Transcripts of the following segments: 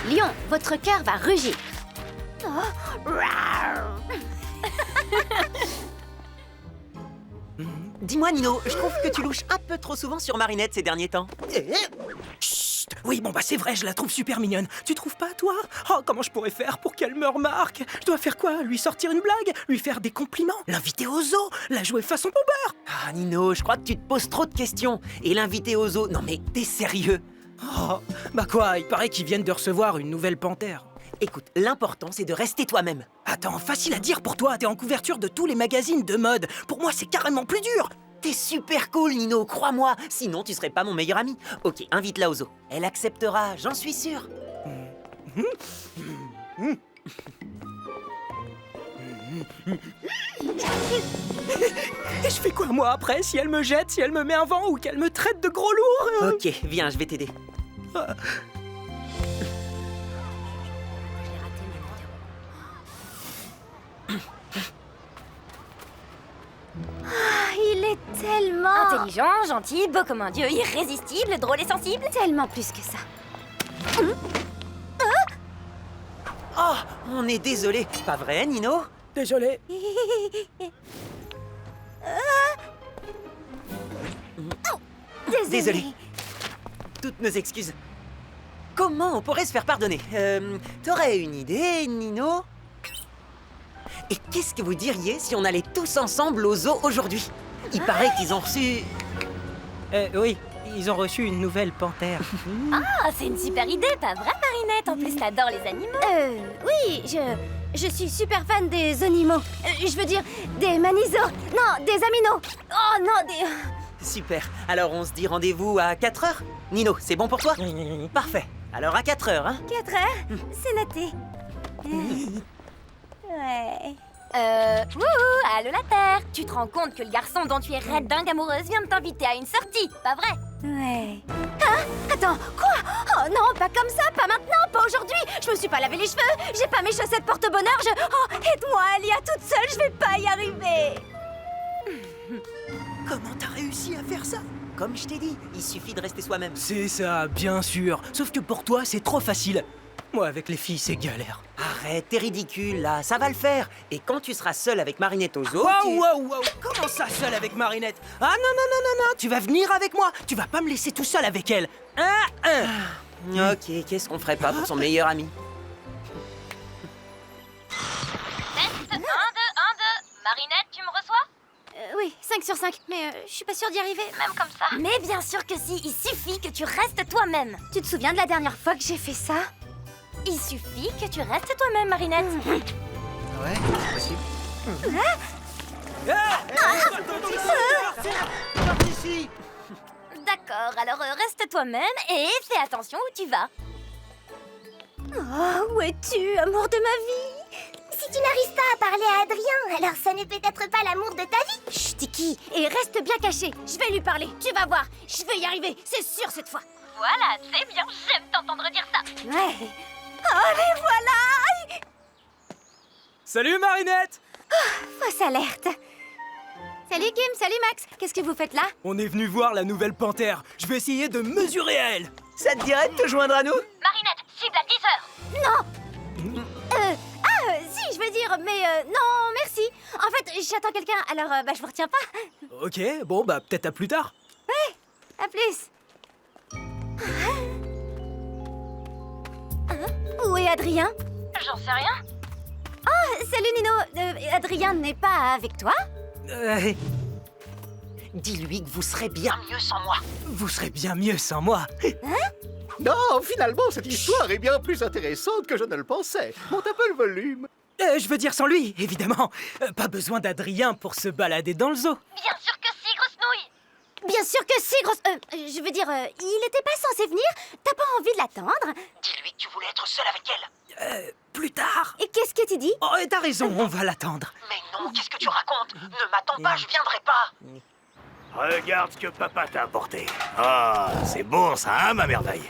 Lion, votre cœur va rugir. Dis-moi, Nino, je trouve que tu louches un peu trop souvent sur Marinette ces derniers temps. Chut. Oui, bon bah c'est vrai, je la trouve super mignonne. Tu trouves pas, toi? Oh, comment je pourrais faire pour qu'elle me remarque? Je dois faire quoi? Lui sortir une blague? Lui faire des compliments? L'inviter au zoo? La jouer façon bombeur? Ah, Nino, je crois que tu te poses trop de questions. Et l'inviter au zoo, non mais t'es sérieux? Oh, bah quoi, il paraît qu'ils viennent de recevoir une nouvelle panthère. Écoute, l'important c'est de rester toi-même. Attends, facile à dire pour toi, t'es en couverture de tous les magazines de mode. Pour moi, c'est carrément plus dur. T'es super cool, Nino, crois-moi. Sinon, tu serais pas mon meilleur ami. Ok, invite-la au zoo. Elle acceptera, j'en suis sûr. Et je fais quoi, moi, après, si elle me jette, si elle me met un vent ou qu'elle me traite de gros lourd? Ok, viens, je vais t'aider. Il est tellement... Intelligent, gentil, beau comme un dieu, irrésistible, drôle et sensible. Tellement plus que ça. Oh, on est désolé. Pas vrai, Nino? Désolé. Désolé. Toutes nos excuses. Comment on pourrait se faire pardonner? T'aurais une idée, Nino? Et qu'est-ce que vous diriez si on allait tous ensemble au zoo aujourd'hui? Il paraît qu'ils ont reçu... Oui, ils ont reçu une nouvelle panthère. Ah, c'est une super idée, pas vrai, Marinette? En plus, t'adores les animaux. Oui, je suis super fan des animaux. Je veux dire, des manisos. Non, des aminos. Oh non, des... Super. Alors on se dit rendez-vous à 4 heures? Nino, c'est bon pour toi? Parfait. Alors à 4 heures, hein? 4 heures, c'est noté. Ouais. Wouhou, allô la Terre. Tu te rends compte que le garçon dont tu es raide dingue amoureuse vient de t'inviter à une sortie, pas vrai? Ouais. Ah, attends, quoi? Oh non, pas comme ça, pas maintenant, pas aujourd'hui. Je me suis pas lavé les cheveux, j'ai pas mes chaussettes porte-bonheur, Oh, aide-moi, Alia, toute seule, je vais pas y arriver. Comment t'as réussi à faire ça? Comme je t'ai dit, il suffit de rester soi-même. C'est ça, bien sûr. Sauf que pour toi, c'est trop facile. Moi, avec les filles, c'est galère. Arrête, t'es ridicule là, ça va le faire. Et quand tu seras seul avec Marinette au zoo, Waouh. Comment ça, seul avec Marinette? Ah non, tu vas venir avec moi. Tu vas pas me laisser tout seul avec elle. Ok, qu'est-ce qu'on ferait pas pour son meilleur ami? Test 1, 2, 1, 2. Marinette, tu me reçois? Oui, 5 sur 5, mais je suis pas sûre d'y arriver. Même comme ça. Mais bien sûr que si, il suffit que tu restes toi-même. Tu te souviens de la dernière fois que j'ai fait ça? Il suffit que tu restes toi-même, Marinette. Ouais, c'est possible. D'accord, alors reste toi-même et fais attention où tu vas. Oh, où es-tu, amour de ma vie? Si tu n'arrives pas à parler à Adrien, alors ça n'est peut-être pas l'amour de ta vie. Chut, Tiki, et reste bien caché. Je vais lui parler, tu vas voir. Je vais y arriver, c'est sûr cette fois. Voilà, c'est bien, j'aime t'entendre dire ça. Ouais. Oh, les voilà! Salut, Marinette! Fausse alerte. Salut Kim, salut Max. Qu'est-ce que vous faites là? On est venu voir la nouvelle panthère. Je vais essayer de mesurer à elle. Ça te dirait de te joindre à nous? Marinette, cible à 10 heures. Si, je veux dire, mais non, merci. En fait, j'attends quelqu'un, alors bah je vous retiens pas. Ok, bon, bah peut-être à plus tard. À plus. Où est Adrien? J'en sais rien. Salut Nino. Adrien n'est pas avec toi? Dis-lui que vous serez bien mieux sans moi. Vous serez bien mieux sans moi. Non, finalement, cette histoire est bien plus intéressante que je ne le pensais. Monte un peu le volume. Je veux dire sans lui, évidemment. Pas besoin d'Adrien pour se balader dans le zoo. Bien sûr que si, grosse nouille. Bien sûr que si, grosse... je veux dire, il était pas censé venir. T'as pas envie de l'attendre? Dis-lui que tu voulais être seul avec elle. Plus tard. Et qu'est-ce que tu dis? Oh, t'as raison, on va l'attendre. Mais non, qu'est-ce que tu racontes? Ne m'attends pas, je viendrai pas. Regarde ce que papa t'a apporté. Ah, c'est bon ça, hein, ma merveille?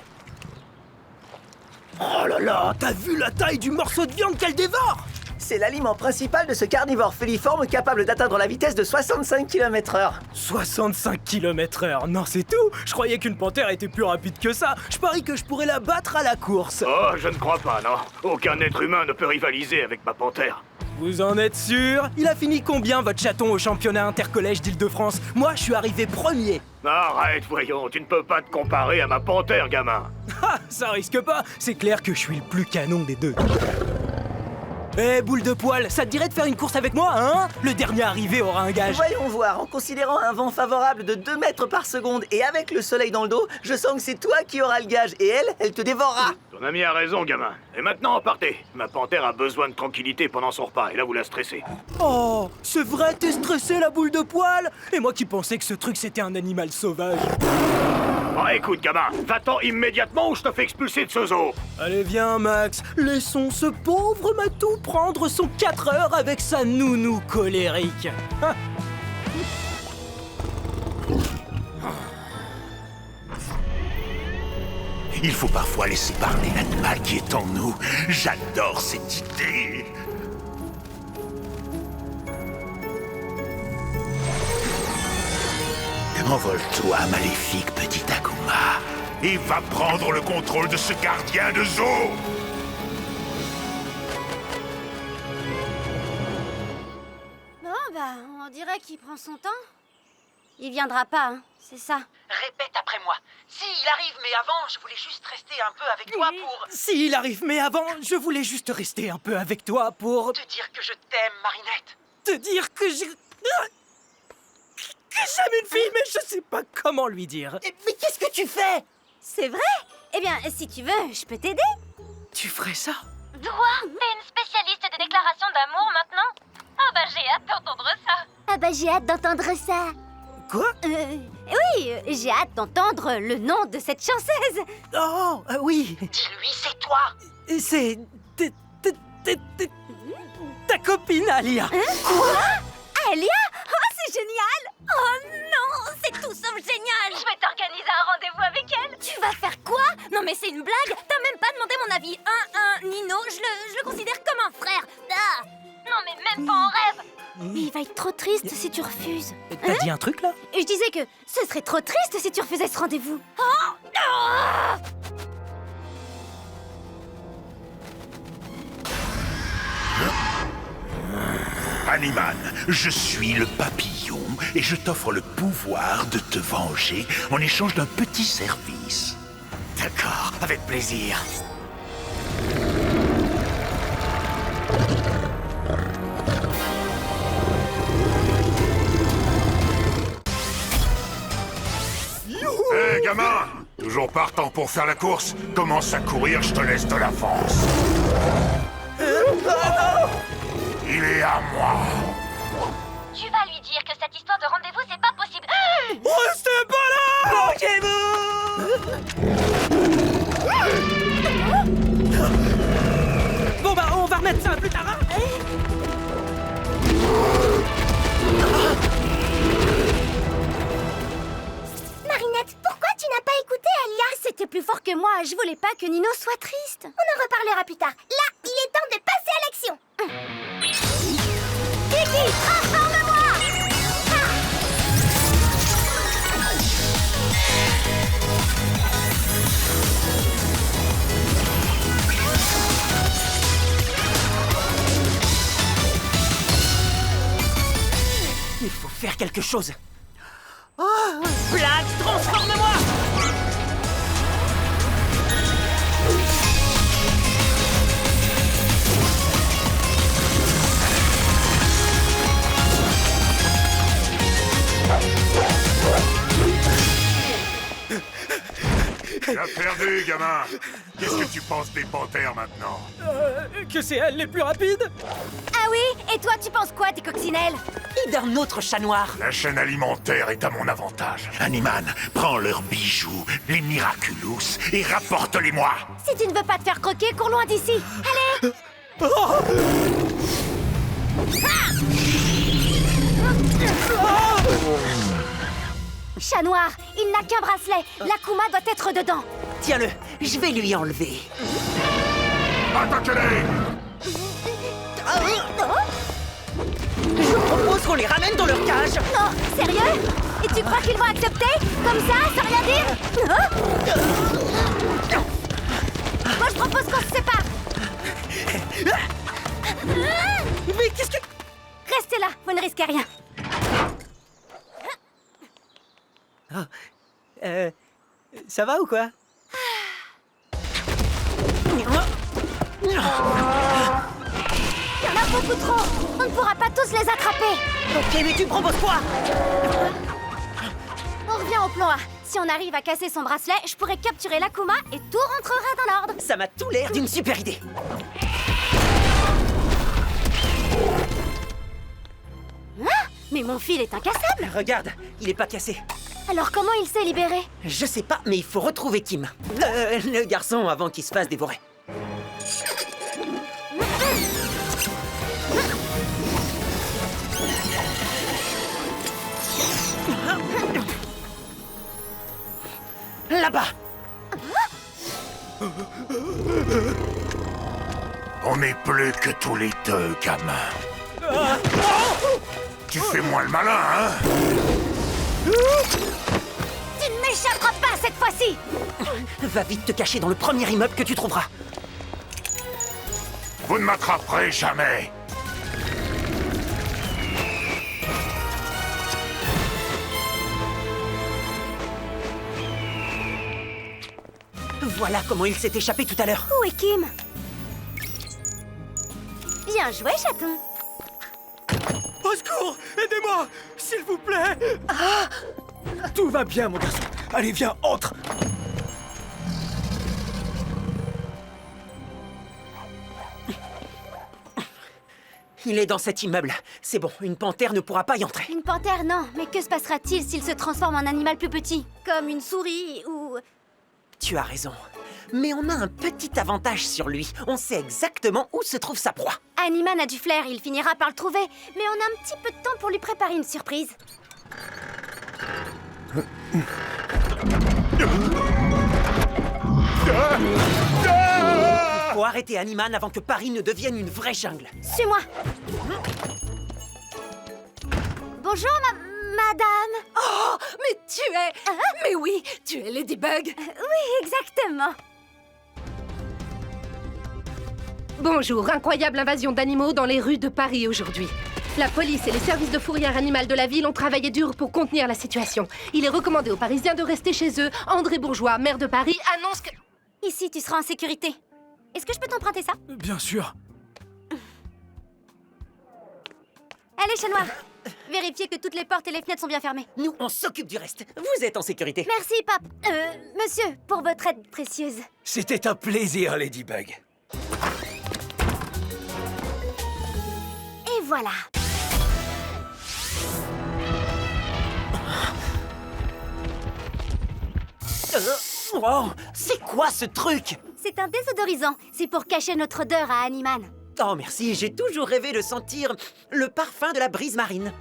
Oh là là, t'as vu la taille du morceau de viande qu'elle dévore? C'est l'aliment principal de ce carnivore filiforme capable d'atteindre la vitesse de 65 km/h. 65 km/h, non c'est tout. Je croyais qu'une panthère était plus rapide que ça. Je parie que je pourrais la battre à la course. Oh, je ne crois pas, non. Aucun être humain ne peut rivaliser avec ma panthère. Vous en êtes sûr? Il a fini combien votre chaton au championnat intercollège d'Île-de-France? Moi, je suis arrivé premier. Arrête, voyons, tu ne peux pas te comparer à ma panthère, gamin. Ah, ça risque pas. C'est clair que je suis le plus canon des deux. Eh, boule de poil, ça te dirait de faire une course avec moi, hein? Le dernier arrivé aura un gage. Voyons voir, en considérant un vent favorable de 2 mètres par seconde et avec le soleil dans le dos, je sens que c'est toi qui auras le gage et elle te dévorera. Ton ami a raison, gamin. Et maintenant, partez. Ma panthère a besoin de tranquillité pendant son repas, et là, vous la stressez. Oh, c'est vrai, t'es stressé, la boule de poil? Et moi qui pensais que ce truc c'était un animal sauvage. Oh, écoute, gamin, va-t'en immédiatement ou je te fais expulser de ce zoo. Allez, viens, Max. Laissons ce pauvre Matou prendre son 4 heures avec sa nounou colérique. Ah. Il faut parfois laisser parler l'animal qui est en nous. J'adore cette idée. Envole-toi, maléfique petit Akuma, et va prendre le contrôle de ce gardien de zoo. Bon, bah, on dirait qu'il prend son temps. Il viendra pas, hein, c'est ça. Répète après moi. S'il arrive, mais avant, je voulais juste rester un peu avec toi pour... S'il arrive, mais avant, je voulais juste rester un peu avec toi pour... te dire que je t'aime, Marinette. te dire que je... que j'aime une fille, mais je sais pas comment lui dire. Mais qu'est-ce que tu fais? C'est vrai? Eh bien, si tu veux, je peux t'aider. Tu ferais ça? Quoi? T'es une spécialiste des déclarations d'amour maintenant? Ah bah j'ai hâte d'entendre ça. Ah bah j'ai hâte d'entendre ça. Quoi? Oui, j'ai hâte d'entendre le nom de cette chanceuse. Oh, oui. Dis-lui, c'est toi. C'est... ta copine, Alia. Alia? Oh, c'est génial! Oh non, c'est tout sauf génial! Je vais t'organiser un rendez-vous avec elle. Tu vas faire quoi? Non mais c'est une blague. T'as même pas demandé mon avis. Nino, je le considère comme un frère. Ah. Non mais même pas en rêve. Mais il va être trop triste si tu refuses. T'as dit un truc, là? Je disais que ce serait trop triste si tu refusais ce rendez-vous. Animan, je suis le papillon et je t'offre le pouvoir de te venger en échange d'un petit service. D'accord, avec plaisir. Hé, gamin! Toujours partant pour faire la course? Commence à courir, je te laisse de l'avance. Il est à moi. Tu vas lui dire que cette histoire de rendez-vous c'est pas possible. Restez pas là! Bon bah, on va remettre ça plus tard, hein? Marinette, pourquoi tu n'as pas écouté Alia? C'était plus fort que moi, je voulais pas que Nino soit triste. On en reparlera plus tard. Là, il est temps de passer à l'action. Kiki, transforme-moi! Il faut faire quelque chose. Oh, Black, transforme-moi! Tu as perdu, gamin. Qu'est-ce que tu penses des panthères maintenant? Que c'est elle les plus rapides? Ah oui? Et toi, tu penses quoi des coccinelles? Et d'un autre chat noir. La chaîne alimentaire est à mon avantage. Animan, prends leurs bijoux, les Miraculous, et rapporte-les-moi. Si tu ne veux pas te faire croquer, cours loin d'ici. Allez! Chat noir, il n'a qu'un bracelet. L'Akuma doit être dedans. Tiens-le, je vais lui enlever. Attaquez-les! Je propose qu'on les ramène dans leur cage. Non, sérieux? Et tu crois qu'ils vont accepter? Comme ça, sans rien dire? Moi, je propose qu'on se sépare. Mais qu'est-ce que... Restez là, vous ne risquez rien. Ça va ou quoi? Il y en a beaucoup trop. On ne pourra pas tous les attraper. Ok, mais tu proposes quoi? On revient au plan A. Si on arrive à casser son bracelet, je pourrais capturer l'Akuma et tout rentrera dans l'ordre. Ça m'a tout l'air d'une super idée. Hein? Mais mon fil est incassable. Regarde, il est pas cassé. Alors comment il s'est libéré? Je sais pas, mais il faut retrouver Kim. Le garçon avant qu'il se fasse dévorer. Là-bas. On n'est plus que tous les deux, gamin. Tu fais moins le malin, hein? Tu ne m'échapperas pas cette fois-ci. Va vite te cacher dans le premier immeuble que tu trouveras. Vous ne m'attraperez jamais. Voilà comment il s'est échappé tout à l'heure. Où est Kim? Bien joué, chaton. Au secours! Aidez-moi! S'il vous plaît! Tout va bien, mon garçon. Allez, viens, entre! Il est dans cet immeuble. C'est bon, une panthère ne pourra pas y entrer. Une panthère, non. Mais que se passera-t-il s'il se transforme en animal plus petit? Comme une souris ou... Tu as raison. Mais on a un petit avantage sur lui. On sait exactement où se trouve sa proie. Animan a du flair, il finira par le trouver. Mais on a un petit peu de temps pour lui préparer une surprise. Faut arrêter Animan avant que Paris ne devienne une vraie jungle. Suis-moi. Bonjour, madame. Oh, mais tu es... Mais oui, tu es Ladybug. Oui, exactement. Bonjour, incroyable invasion d'animaux dans les rues de Paris aujourd'hui. La police et les services de fourrière animale de la ville ont travaillé dur pour contenir la situation. Il est recommandé aux Parisiens de rester chez eux. André Bourgeois, maire de Paris, annonce que... Ici, tu seras en sécurité. Est-ce que je peux t'emprunter ça? Bien sûr. Allez, chat noir. Vérifiez que toutes les portes et les fenêtres sont bien fermées. Nous, on s'occupe du reste. Vous êtes en sécurité. Merci, pape. Monsieur, pour votre aide précieuse. C'était un plaisir, Ladybug. Et voilà. Oh, c'est quoi ce truc? C'est un désodorisant. C'est pour cacher notre odeur à Animan. Oh merci, j'ai toujours rêvé de sentir le parfum de la brise marine.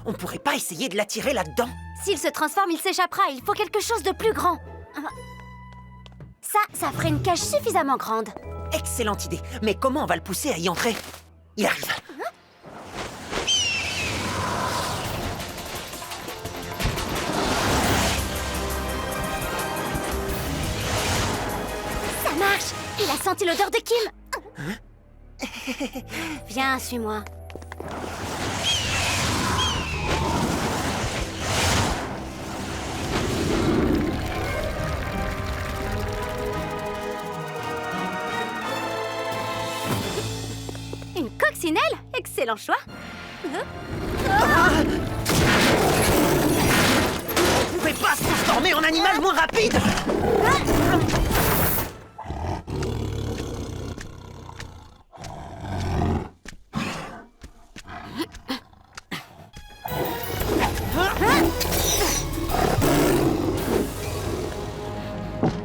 On pourrait pas essayer de l'attirer là-dedans? S'il se transforme, il s'échappera. Il faut quelque chose de plus grand. Ça ferait une cage suffisamment grande. Excellente idée. Mais comment on va le pousser à y entrer? Il arrive. Ça marche. Il a senti l'odeur de Kim. Viens, suis-moi. Une coccinelle? Excellent choix. On pouvait pas se transformer en animal moins rapide?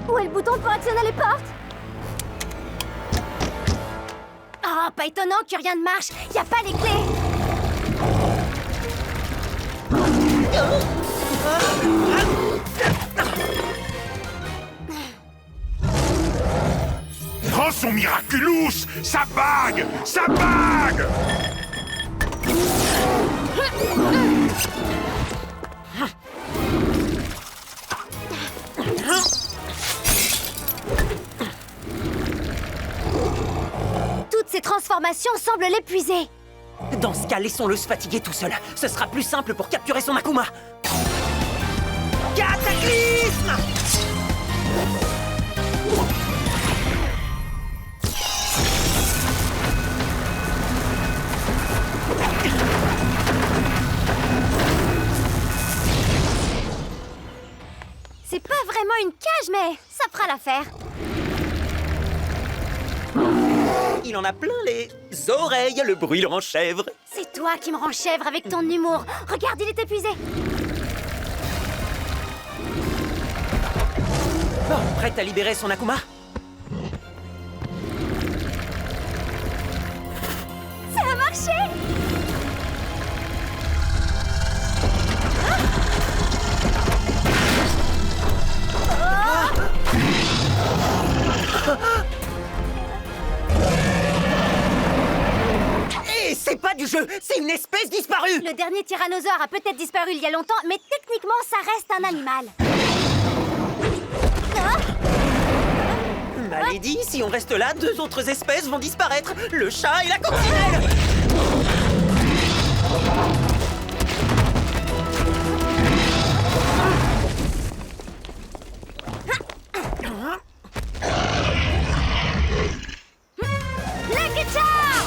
Où est le bouton pour actionner les portes? Oh, pas étonnant que rien ne marche. Y a pas les clés. Prends son Miraculous! Sa bague! Sa bague! Toutes ces transformations semblent l'épuiser. Dans ce cas, laissons-le se fatiguer tout seul. Ce sera plus simple pour capturer son Akuma. Cataclysme! C'est pas vraiment une cage, mais ça fera l'affaire. Il en a plein les oreilles, le bruit le rend chèvre. C'est toi qui me rends chèvre avec ton humour. Regarde, il est épuisé. Bon, prête à libérer son Akuma? Ça a marché! Et c'est pas du jeu, c'est une espèce disparue! Le dernier tyrannosaure a peut-être disparu il y a longtemps, mais techniquement, ça reste un animal. Malédit, si on reste là, 2 autres espèces vont disparaître. Le chat et la coccinelle! Lucky Charm!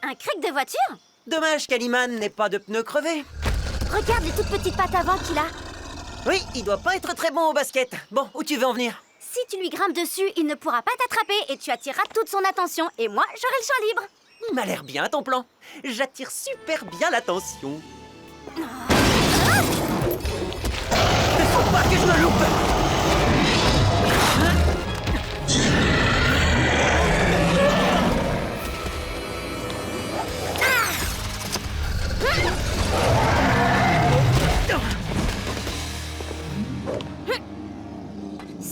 Un cric de voiture? Dommage qu'Aliman n'ait pas de pneus crevés. Regarde les toutes petites pattes avant qu'il a. Oui, il doit pas être très bon au basket. Bon, où tu veux en venir? Si tu lui grimpes dessus, il ne pourra pas t'attraper et tu attireras toute son attention. Et moi, j'aurai le champ libre. Il m'a l'air bien ton plan. J'attire super bien l'attention. Faut pas que je me loupe!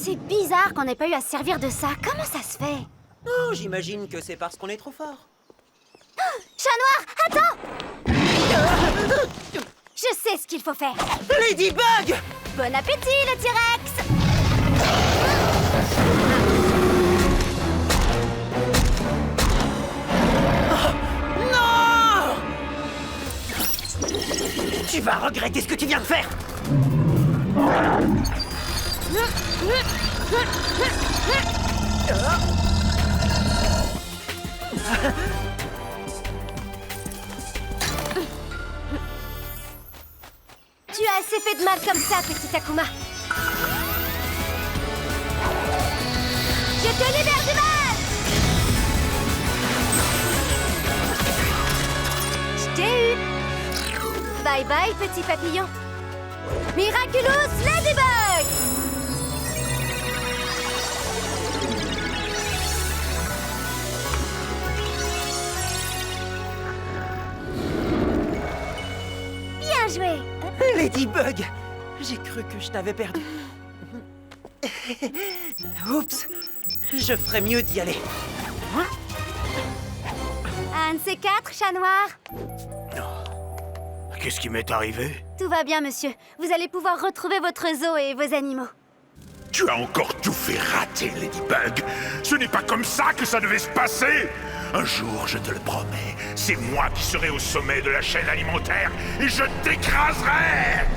C'est bizarre qu'on n'ait pas eu à se servir de ça. Comment ça se fait? Oh, j'imagine que c'est parce qu'on est trop fort. Chat noir, attends! Je sais ce qu'il faut faire. Ladybug! Bon appétit, le T-Rex! Non! Tu vas regretter ce que tu viens de faire! Tu as assez fait de mal comme ça, petit Akuma. Je te libère du mal! Je t'ai eu! Bye bye, petit papillon. Miraculous Ladybug! Bien joué! Ladybug! J'ai cru que je t'avais perdu. Oups! Je ferais mieux d'y aller. Un de ces 4, chat noir. Qu'est-ce qui m'est arrivé? Tout va bien, monsieur. Vous allez pouvoir retrouver votre zoo et vos animaux. Tu as encore tout fait rater, Ladybug. Ce n'est pas comme ça que ça devait se passer. Un jour, je te le promets, c'est moi qui serai au sommet de la chaîne alimentaire et je t'écraserai.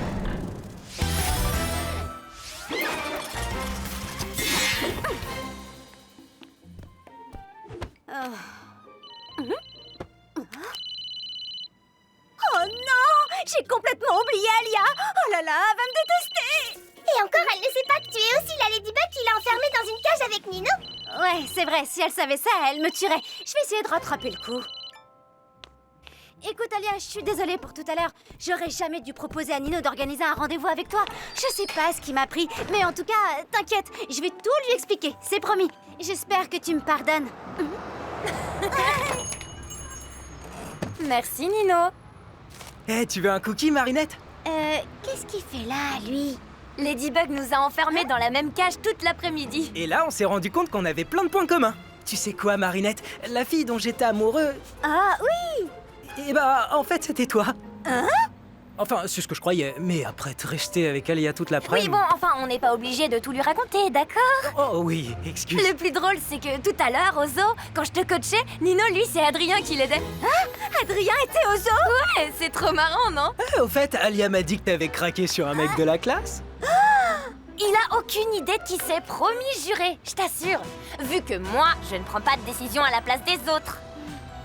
Oh non! J'ai complètement oublié Alia! Oh là là, elle va me détester! Et encore, elle ne sait pas que tu es aussi la Ladybug qui l'a enfermée dans une cage avec Nino. Ouais, c'est vrai, si elle savait ça, elle me tuerait. Je vais essayer de rattraper le coup. Écoute Alia, je suis désolée pour tout à l'heure. J'aurais jamais dû proposer à Nino d'organiser un rendez-vous avec toi. Je sais pas ce qui m'a pris, mais en tout cas, t'inquiète, je vais tout lui expliquer, c'est promis. J'espère que tu me pardonnes. Merci Nino. Eh, tu veux un cookie, Marinette? Qu'est-ce qu'il fait là, lui? Ladybug nous a enfermés dans la même cage toute l'après-midi. Et là, on s'est rendu compte qu'on avait plein de points communs. Tu sais quoi, Marinette? La fille dont j'étais amoureux... Ah oui! Eh bah, en fait, c'était toi. Hein? Enfin, c'est ce que je croyais. Mais après être resté avec Alia toute l'après-midi... Oui, bon, enfin, on n'est pas obligé de tout lui raconter, d'accord? Oh oui, excuse. Le plus drôle, c'est que tout à l'heure, au zoo, quand je te coachais, Nino, lui, c'est Adrien qui l'aidait. Hein? Adrien était au zoo? Ouais, c'est trop marrant, non? Ah, au fait, Alia m'a dit que t'avais craqué sur un mec de la classe. Il a aucune idée de qui c'est, promis juré, je t'assure. Vu que moi, je ne prends pas de décision à la place des autres.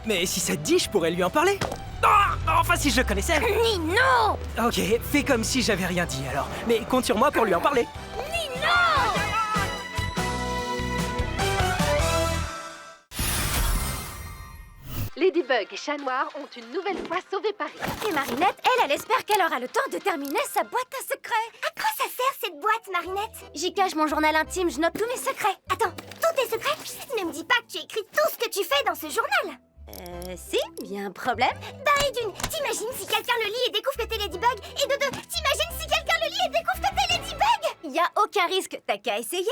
Mais si ça te dit, je pourrais lui en parler. Ah, enfin, si je le connaissais. Nino! Ok, fais comme si j'avais rien dit alors. Mais compte sur moi pour lui en parler. Ladybug et Chat Noir ont une nouvelle fois sauvé Paris. Et Marinette, elle espère qu'elle aura le temps de terminer sa boîte à secrets. À quoi ça sert cette boîte, Marinette? J'y cache mon journal intime, je note tous mes secrets. Attends, tous tes secrets? Ne me dis pas que tu écris tout ce que tu fais dans ce journal. Si, y a un problème? Bah et d'une, t'imagines si quelqu'un le lit et découvre que t'es Ladybug? Et de deux, t'imagines si quelqu'un le lit et découvre que t'es Ladybug? Y a aucun risque, t'as qu'à essayer.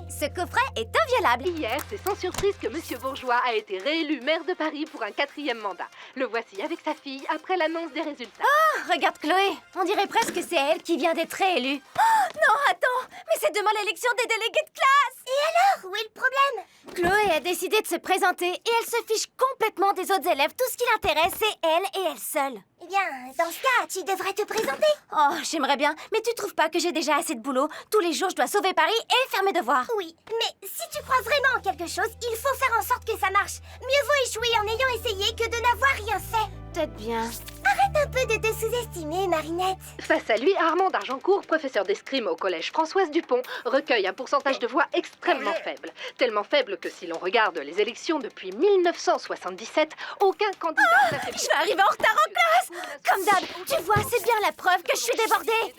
Ce coffret est inviolable. Hier, c'est sans surprise que Monsieur Bourgeois a été réélu maire de Paris pour un 4e mandat. Le voici avec sa fille après l'annonce des résultats. Oh, regarde Chloé, on dirait presque que c'est elle qui vient d'être réélue. Oh, non, attends, mais c'est demain l'élection des délégués de classe. Et alors, où est le problème? Chloé a décidé de se présenter et elle se fiche complètement des autres élèves. Tout ce qui l'intéresse, c'est elle et elle seule. Eh bien, dans ce cas, tu devrais te présenter. Oh, j'aimerais bien, mais tu trouves pas que j'ai déjà assez de boulot? Tous les jours, je dois sauver Paris et faire mes devoirs. Oui, mais si tu crois vraiment en quelque chose, il faut faire en sorte que ça marche. Mieux vaut échouer en ayant essayé que de n'avoir rien fait. Peut-être bien. Arrête un peu de te sous-estimer, Marinette. Face à lui, Armand d'Argencourt, professeur d'escrime au collège Françoise Dupont, recueille un pourcentage de voix extrêmement faible. Tellement faible que si l'on regarde les élections depuis 1977, aucun candidat n'a fait... Je vais arriver en retard en classe. Comme d'hab, tu vois, c'est bien la preuve que je suis débordée.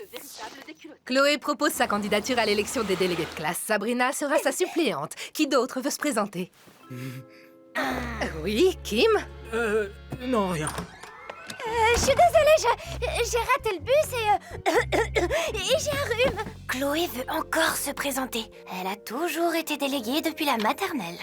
Chloé propose sa candidature à l'élection des délégués de classe. Sabrina sera sa suppléante. Qui d'autre veut se présenter? Oui, Kim? Non, rien. Je suis désolée, j'ai raté le bus et j'ai un rhume. Chloé veut encore se présenter. Elle a toujours été déléguée depuis la maternelle.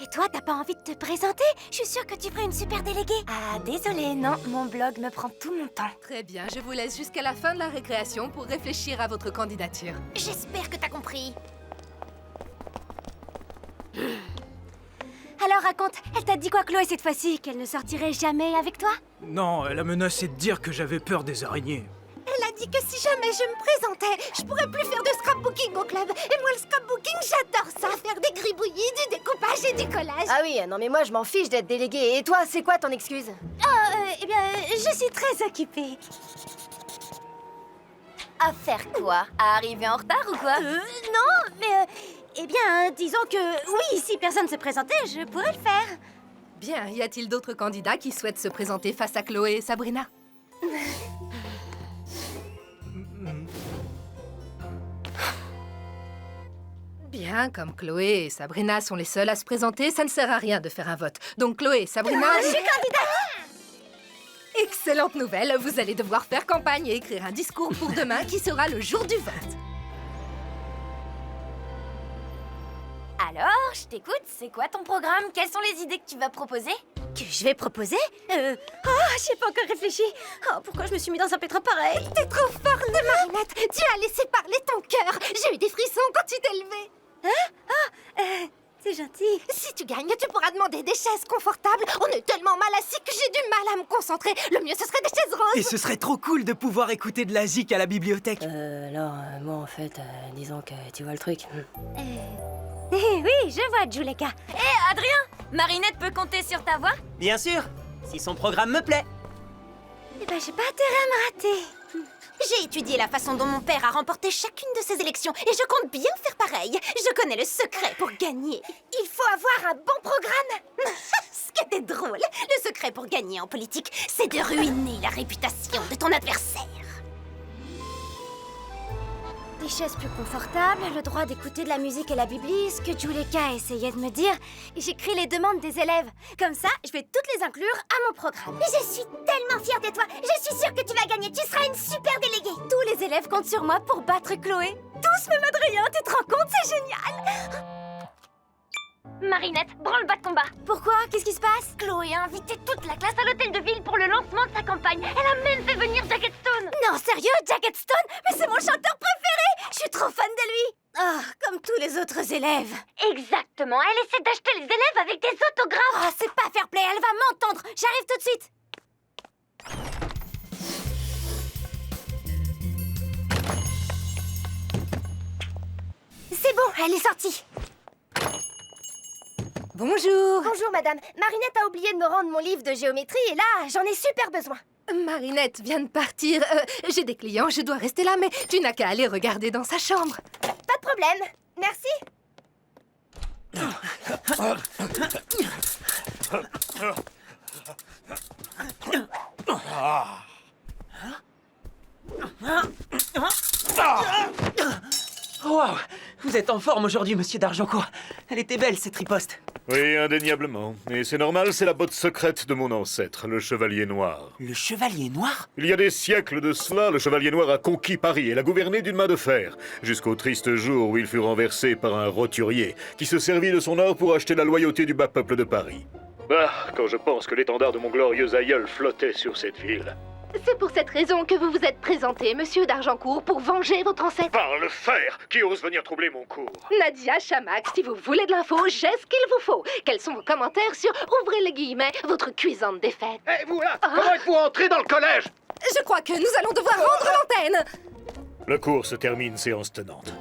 Et toi, t'as pas envie de te présenter? Je suis sûre que tu ferais une super déléguée. Ah, désolée, non, mon blog me prend tout mon temps. Très bien, je vous laisse jusqu'à la fin de la récréation pour réfléchir à votre candidature. J'espère que t'as compris. Alors raconte, elle t'a dit quoi Chloé cette fois-ci? Qu'elle ne sortirait jamais avec toi? Non, elle a menacé de dire que j'avais peur des araignées. Elle a dit que si jamais je me présentais, je pourrais plus faire de scrapbooking au club. Et moi, le scrapbooking, j'adore ça. Faire des gribouillis, du découpage et du collage. Ah oui, non mais moi je m'en fiche d'être déléguée. Et toi, c'est quoi ton excuse? Eh bien, je suis très occupée. À faire quoi? À arriver en retard ou quoi? Non, mais... eh bien, disons que oui, si personne se présentait, je pourrais le faire. Bien, y a-t-il d'autres candidats qui souhaitent se présenter face à Chloé et Sabrina? Bien, comme Chloé et Sabrina sont les seules à se présenter, ça ne sert à rien de faire un vote. Donc Chloé et Sabrina... Je suis candidate! Excellente nouvelle, vous allez devoir faire campagne et écrire un discours pour demain qui sera le jour du vote. Alors, je t'écoute, c'est quoi ton programme? Quelles sont les idées que tu vas proposer? Que je vais proposer? J'ai pas encore réfléchi. Oh, pourquoi je me suis mis dans un pétrin pareil? T'es trop forte, Marinette. Tu as laissé parler ton cœur. J'ai eu des frissons quand tu t'es levée. C'est gentil. Si tu gagnes, tu pourras demander des chaises confortables. On est tellement mal assis que j'ai du mal à me concentrer. Le mieux, ce serait des chaises roses. Et ce serait trop cool de pouvoir écouter de la zik à la bibliothèque. Moi en fait, disons que tu vois le truc. Oui, je vois, Juleka. Hé, Adrien! Marinette peut compter sur ta voix? Bien sûr, si son programme me plaît. Eh ben, j'ai pas intérêt à me rater. J'ai étudié la façon dont mon père a remporté chacune de ses élections et je compte bien faire pareil. Je connais le secret pour gagner. Il faut avoir un bon programme. Ce qui est drôle, le secret pour gagner en politique, c'est de ruiner la réputation de ton adversaire. Des chaises plus confortables, le droit d'écouter de la musique et la bibli, ce que Juleka essayait de me dire. Et j'écris les demandes des élèves. Comme ça, je vais toutes les inclure à mon programme. Je suis tellement fière de toi. Je suis sûre que tu vas gagner. Tu seras une super déléguée. Tous les élèves comptent sur moi pour battre Chloé. Tous, même Adrien, tu te rends compte? C'est génial! Marinette, branle-bas de combat. Pourquoi? Qu'est-ce qui se passe? Chloé a invité toute la classe à l'hôtel de ville pour le lancement de sa campagne. Elle a même fait venir Jacket Stone. Non, sérieux? Jacket Stone? Mais c'est mon chanteur préféré! Je suis trop fan de lui! Ah, comme tous les autres élèves. Exactement, elle essaie d'acheter les élèves avec des autographes. Ah, c'est pas fair play, elle va m'entendre. J'arrive tout de suite. C'est bon, elle est sortie. Bonjour. Bonjour, madame. Marinette a oublié de me rendre mon livre de géométrie et là, j'en ai super besoin. Marinette vient de partir. J'ai des clients, je dois rester là, mais tu n'as qu'à aller regarder dans sa chambre. Pas de problème. Merci. Waouh! Vous êtes en forme aujourd'hui, monsieur d'Argencourt. Elle était belle, cette riposte. Oui, indéniablement. Et c'est normal, c'est la botte secrète de mon ancêtre, le Chevalier Noir. Le Chevalier Noir? Il y a des siècles de cela, le Chevalier Noir a conquis Paris et l'a gouverné d'une main de fer, jusqu'au triste jour où il fut renversé par un roturier qui se servit de son or pour acheter la loyauté du bas peuple de Paris. Ah, quand je pense que l'étendard de mon glorieux aïeul flottait sur cette ville. C'est pour cette raison que vous vous êtes présenté, monsieur d'Argencourt, pour venger votre ancêtre. Par le fer, qui ose venir troubler mon cours. Nadia Chamac, si vous voulez de l'info, j'ai ce qu'il vous faut. Quels sont vos commentaires sur, ouvrez les guillemets, votre cuisante défaite? Eh, vous là, comment êtes-vous entré dans le collège? Je crois que nous allons devoir rendre l'antenne. Le cours se termine, séance tenante.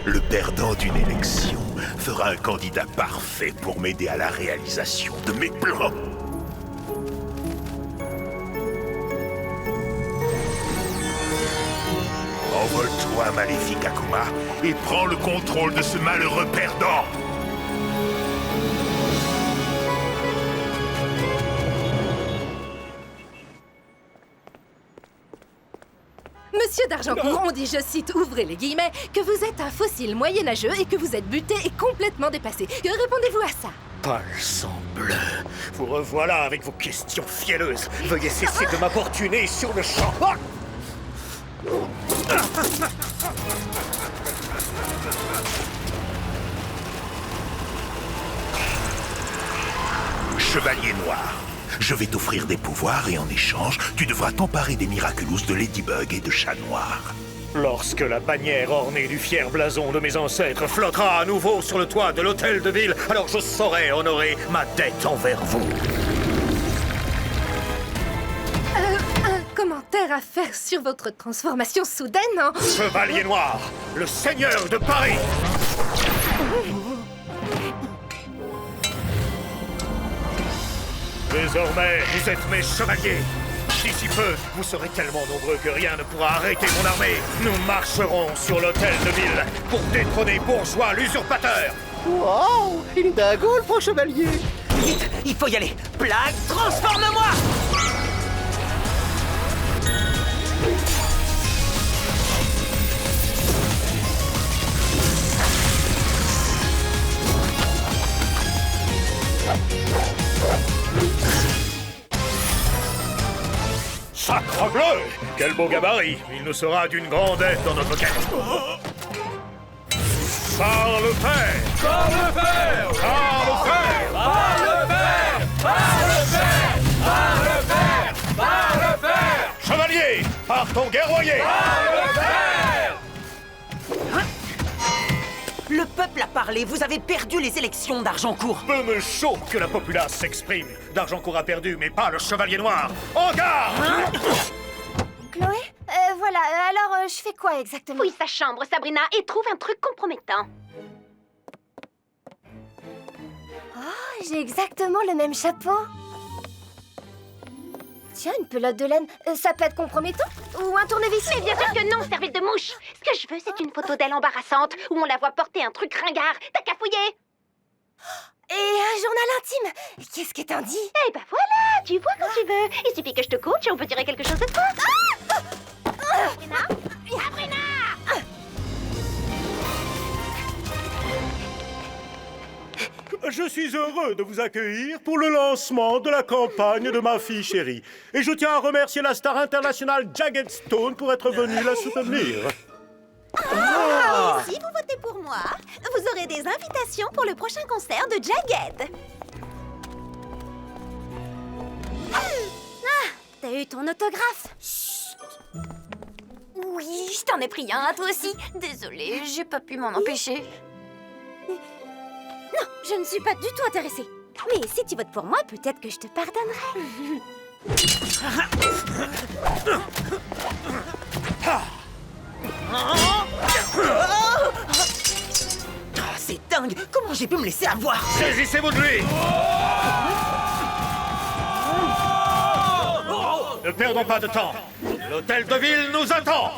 Le perdant d'une élection fera un candidat parfait pour m'aider à la réalisation de mes plans. Envole-toi, maléfique Akuma, et prends le contrôle de ce malheureux perdant. Monsieur d'Argencourt, on dit, je cite, ouvrez les guillemets, que vous êtes un fossile moyenâgeux et que vous êtes buté et complètement dépassé. Que répondez-vous à ça? Pas le sang bleu. Vous revoilà avec vos questions fielleuses. Veuillez cesser de m'importuner sur le champ. Ah! Chevalier Noir, je vais t'offrir des pouvoirs et en échange, tu devras t'emparer des Miraculous de Ladybug et de Chat Noir. Lorsque la bannière ornée du fier blason de mes ancêtres flottera à nouveau sur le toit de l'hôtel de ville, alors je saurai honorer ma dette envers vous. Un commentaire à faire sur votre transformation soudaine en... Chevalier Noir, le seigneur de Paris. Désormais, vous êtes mes chevaliers. D'ici peu, vous serez tellement nombreux que rien ne pourra arrêter mon armée. Nous marcherons sur l'hôtel de ville pour détrôner Bourgeois l'usurpateur. Wow! Il est dingo, le pro chevalier! Vite, il faut y aller. Blague, transforme-moi! Sacrebleu! Quel beau gabarit! Il nous sera d'une grande aide dans notre quête. Par le fer! Par le fer! Par le fer! Par le fer! Par le fer! Par le fer! Par le fer! Chevalier! Partons guerroyer! Par le fer! Le peuple a parlé, vous avez perdu les élections d'Argencourt. Peu me chaud que la populace s'exprime. D'Argencourt a perdu, mais pas le Chevalier Noir. En garde! Chloé? Voilà, alors je fais quoi exactement? Fouille sa chambre, Sabrina, et trouve un truc compromettant. Oh, j'ai exactement le même chapeau. Tiens, une pelote de laine, ça peut être compromettant? Ou un tournevis? Mais bien sûr que non, cervelle de mouche. Ce que je veux, c'est une photo d'elle embarrassante, où on la voit porter un truc ringard. T'as qu'à fouiller. Et un journal intime. Qu'est-ce que t'en dis? Eh ben voilà, tu vois quand tu veux. Il suffit que je te coache et on peut tirer quelque chose de toi. Je suis heureux de vous accueillir pour le lancement de la campagne de ma fille chérie. Et je tiens à remercier la star internationale Jagged Stone pour être venue la soutenir. Si vous votez pour moi, vous aurez des invitations pour le prochain concert de Jagged. T'as eu ton autographe? Oui, je t'en ai pris un à toi aussi. Désolée, j'ai pas pu m'en empêcher. Non, je ne suis pas du tout intéressée. Mais si tu votes pour moi, peut-être que je te pardonnerai. C'est dingue! Comment j'ai pu me laisser avoir? Saisissez-vous de lui! Ne perdons pas de temps. L'hôtel de ville nous attend.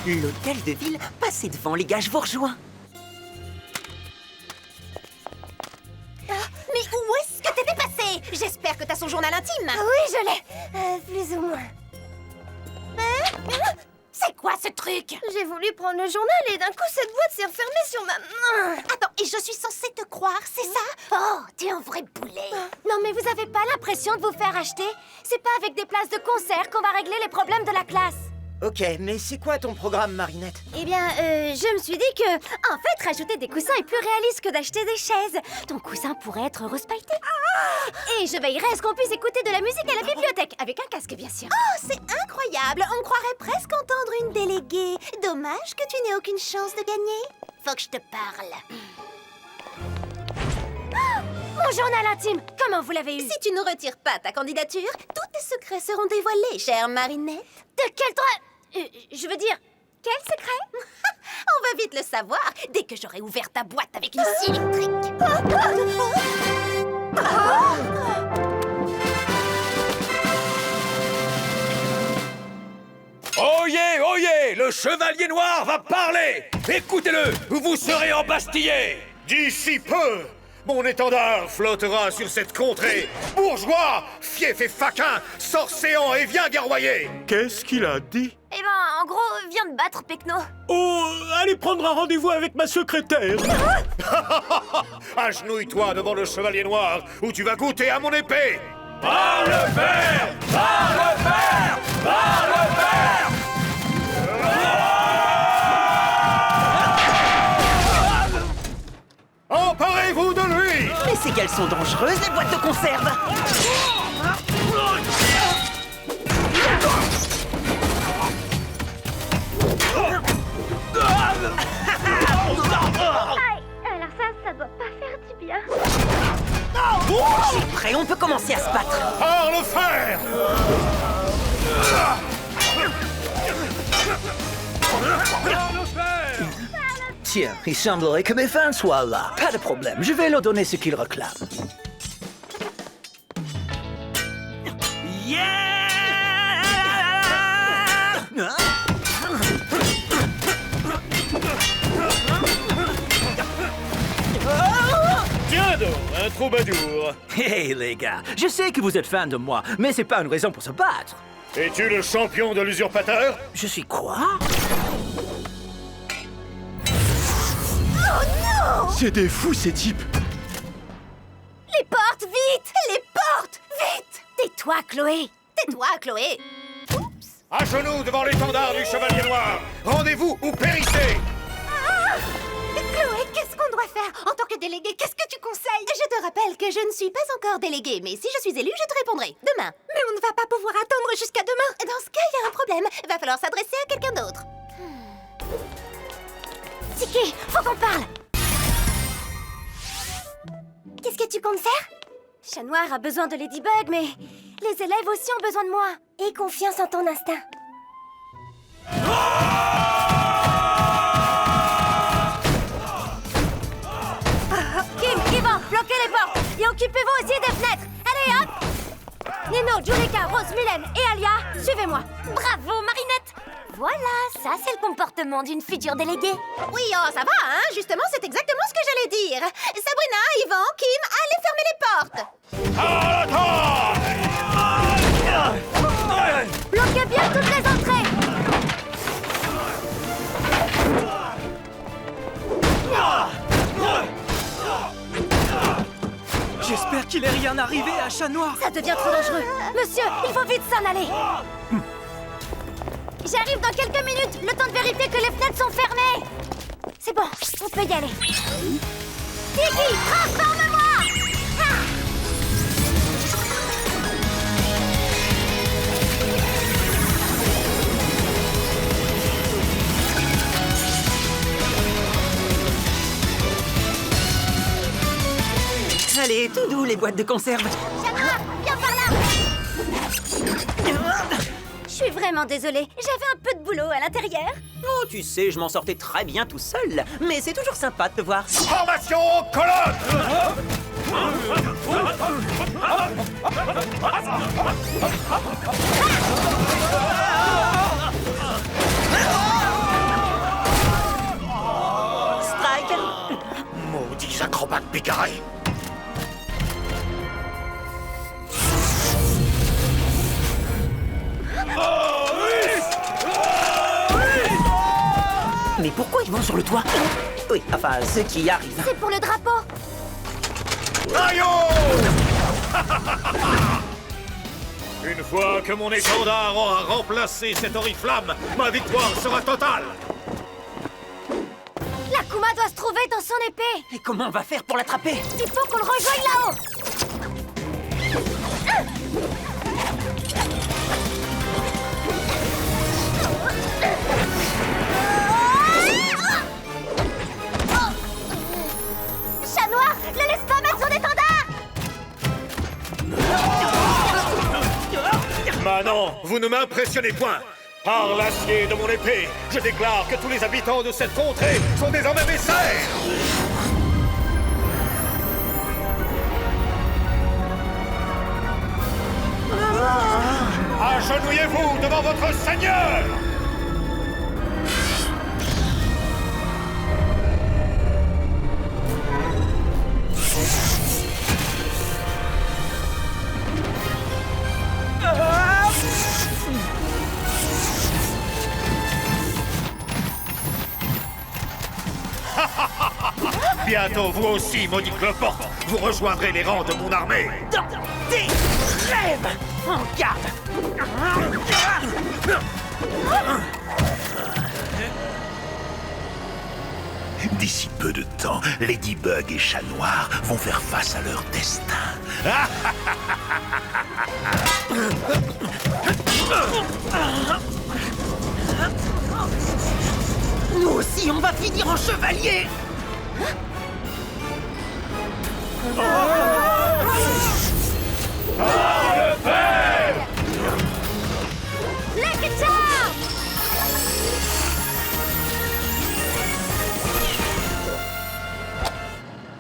L'hôtel de ville? Passez devant, les gars, je vous rejoins. Mais où est-ce que t'étais passé? J'espère que t'as son journal intime. Oui, je l'ai. Plus ou moins. C'est quoi ce truc? J'ai voulu prendre le journal et d'un coup, cette boîte s'est refermée sur ma main. Attends, et je suis censée te croire, c'est ça? Oh, t'es un vrai boulet. Non, mais vous avez pas l'impression de vous faire acheter? C'est pas avec des places de concert qu'on va régler les problèmes de la classe. Ok, mais c'est quoi ton programme, Marinette? Eh bien, je me suis dit que, en fait, rajouter des coussins est plus réaliste que d'acheter des chaises. Ton coussin pourrait être rose pailleté. Et je veillerai à ce qu'on puisse écouter de la musique à la bibliothèque, avec un casque, bien sûr. Oh, c'est incroyable. On croirait presque entendre une déléguée. Dommage que tu n'aies aucune chance de gagner. Faut que je te parle. Mon journal intime, comment vous l'avez eu? Si tu ne retires pas ta candidature, tous tes secrets seront dévoilés, chère Marinette. De quel droit? Je veux dire, quel secret? On va vite le savoir dès que j'aurai ouvert ta boîte avec une scie électrique. Oyez, le chevalier noir va parler. Écoutez-le, ou vous serez embastillés. D'ici peu, mon étendard flottera sur cette contrée. Bourgeois, fief et faquin, sors séant et viens guerroyer. Qu'est-ce qu'il a dit? Eh ben, en gros, viens te battre, Pecno. Oh, allez prendre un rendez-vous avec ma secrétaire. Agenouille-toi devant le chevalier noir, ou tu vas goûter à mon épée. Par le fer! Par le fer! Par le fer! Emparez-vous de lui! Mais c'est qu'elles sont dangereuses, les boîtes de conserve! Alors ça doit pas faire du bien. C'est prêt, on peut commencer à se battre! Par le fer! Tiens, il semblerait que mes fans soient là. Pas de problème, je vais leur donner ce qu'ils réclament. Tiens donc, un troubadour! Hey les gars, je sais que vous êtes fans de moi, mais c'est pas une raison pour se battre. Es-tu le champion de l'usurpateur? Je suis quoi? C'est des fous, ces types. Les portes, vite! Les portes, vite! Tais-toi, Chloé! Tais-toi, Chloé. À genoux devant l'étendard du chevalier noir! Rendez-vous ou périssez! Chloé, qu'est-ce qu'on doit faire? En tant que déléguée, qu'est-ce que tu conseilles? Je te rappelle que je ne suis pas encore déléguée, mais si je suis élue, je te répondrai. Demain. Mais on ne va pas pouvoir attendre jusqu'à demain. Dans ce cas, il y a un problème. Va falloir s'adresser à quelqu'un d'autre. Tiki, faut qu'on parle! Qu'est-ce que tu comptes faire? Chat Noir a besoin de Ladybug, mais les élèves aussi ont besoin de moi. Aie confiance en ton instinct. Kim, Yvan, bloquez les portes et occupez-vous aussi des fenêtres. Allez, hop! Nino, Juleka, Rose, Mylène et Alia, suivez-moi. Bravo, Marinette. Voilà, ça c'est le comportement d'une future déléguée. Oui, oh, ça va, hein? Justement, c'est exactement ce que j'allais dire. Sabrina, Yvan, Kim, allez fermer les portes. À l'attaque! Bloquez bien toutes les bien arriver à Chat Noir. Ça devient trop dangereux. Monsieur, il faut vite s'en aller. J'arrive dans quelques minutes. Le temps de vérifier que les fenêtres sont fermées. C'est bon, on peut y aller. Tiki, transforme-moi! Ah! Allez, tout doux les boîtes de conserve. Chat Noir, viens par là! Je suis vraiment désolée. J'avais un peu de boulot à l'intérieur. Oh, tu sais, je m'en sortais très bien tout seul. Mais c'est toujours sympa de te voir. Formation colonne! Strike! Maudits acrobates bigarrés! Mais pourquoi ils vont sur le toit? Oui, enfin, ceux qui y arrivent. C'est pour le drapeau. Aïe! Une fois que mon étendard aura remplacé cette oriflamme, ma victoire sera totale! L'Akuma doit se trouver dans son épée. Et comment on va faire pour l'attraper? Il faut qu'on le rejoigne là-haut. Chat Noir, ne laisse pas mettre son étendard. Manon, vous ne m'impressionnez point! Par l'acier de mon épée, je déclare que tous les habitants de cette contrée sont désormais mes serfs! Agenouillez-vous devant votre seigneur! Bientôt, vous aussi, maudit cloporte, vous rejoindrez les rangs de mon armée. Dans tes rêves! En garde! D'ici peu de temps, Ladybug et Chat Noir vont faire face à leur destin. Nous aussi, on va finir en chevalier! Le père! Lucky Charm!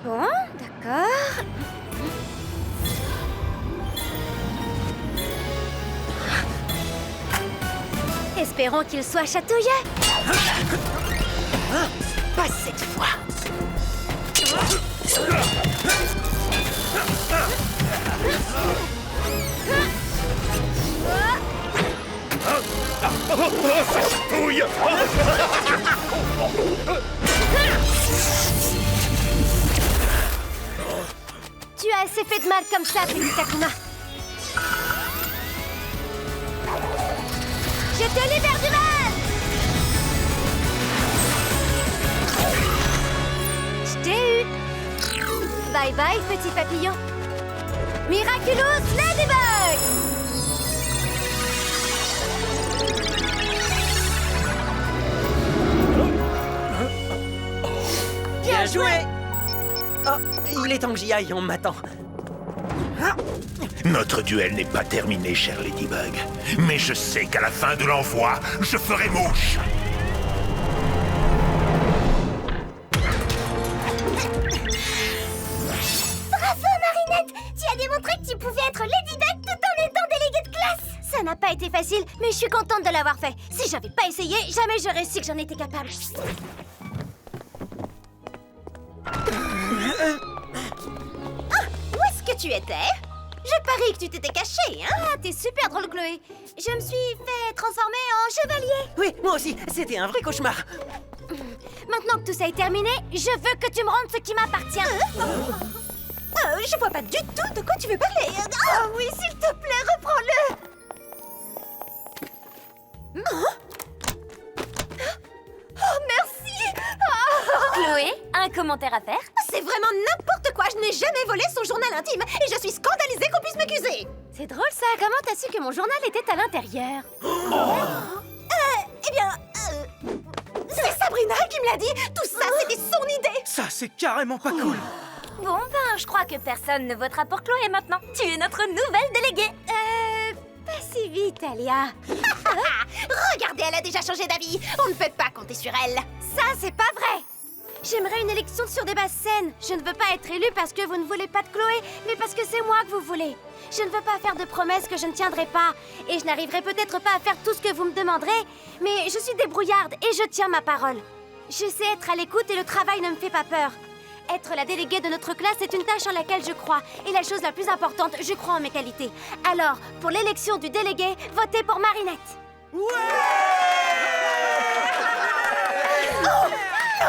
Bon, d'accord. Espérons qu'il soit chatouillé. Pas cette fois! Ça chatouille! Tu as assez fait de mal comme ça, petit Akuma. Je te libère du mal! Je t'ai eu! Bye bye, petit papillon. Miraculous Ladybug! Bien joué! Oh, il est temps que j'y aille, on m'attend. Notre duel n'est pas terminé, cher Ladybug. Mais je sais qu'à la fin de l'envoi, je ferai mouche. Bravo, Marinette! Tu as démontré que tu pouvais être Ladybug tout en étant déléguée de classe! Ça n'a pas été facile, mais je suis contente de l'avoir fait. Si j'avais pas essayé, jamais j'aurais su que j'en étais capable. Où est-ce que tu étais? Je parie que tu t'étais caché, hein? Ah, t'es super drôle, Chloé. Je me suis fait transformer en chevalier. Oui, moi aussi, c'était un vrai cauchemar. Maintenant que tout ça est terminé, je veux que tu me rendes ce qui m'appartient. Je vois pas du tout de quoi tu veux parler. Oh oui, s'il te plaît, reprends-le. Oh, merci. Chloé, un commentaire à faire? C'est vraiment n'importe quoi. Je n'ai jamais volé son journal intime et je suis scandalisée qu'on puisse m'accuser. C'est drôle ça, comment t'as su que mon journal était à l'intérieur? Eh bien, c'est Sabrina qui me l'a dit. Tout ça, c'était son idée. Ça, c'est carrément pas cool. Bon, ben, je crois que personne ne votera pour Chloé maintenant. Tu es notre nouvelle déléguée. Pas si vite, Alia. Regardez, elle a déjà changé d'avis. On ne peut pas compter sur elle. Ça, c'est pas vrai. J'aimerais une élection sur des bases saines. Je ne veux pas être élue parce que vous ne voulez pas de Chloé, mais parce que c'est moi que vous voulez. Je ne veux pas faire de promesses que je ne tiendrai pas. Et je n'arriverai peut-être pas à faire tout ce que vous me demanderez, mais je suis débrouillarde et je tiens ma parole. Je sais être à l'écoute et le travail ne me fait pas peur. Être la déléguée de notre classe est une tâche en laquelle je crois. Et la chose la plus importante, je crois en mes qualités. Alors, pour l'élection du délégué, votez pour Marinette. Non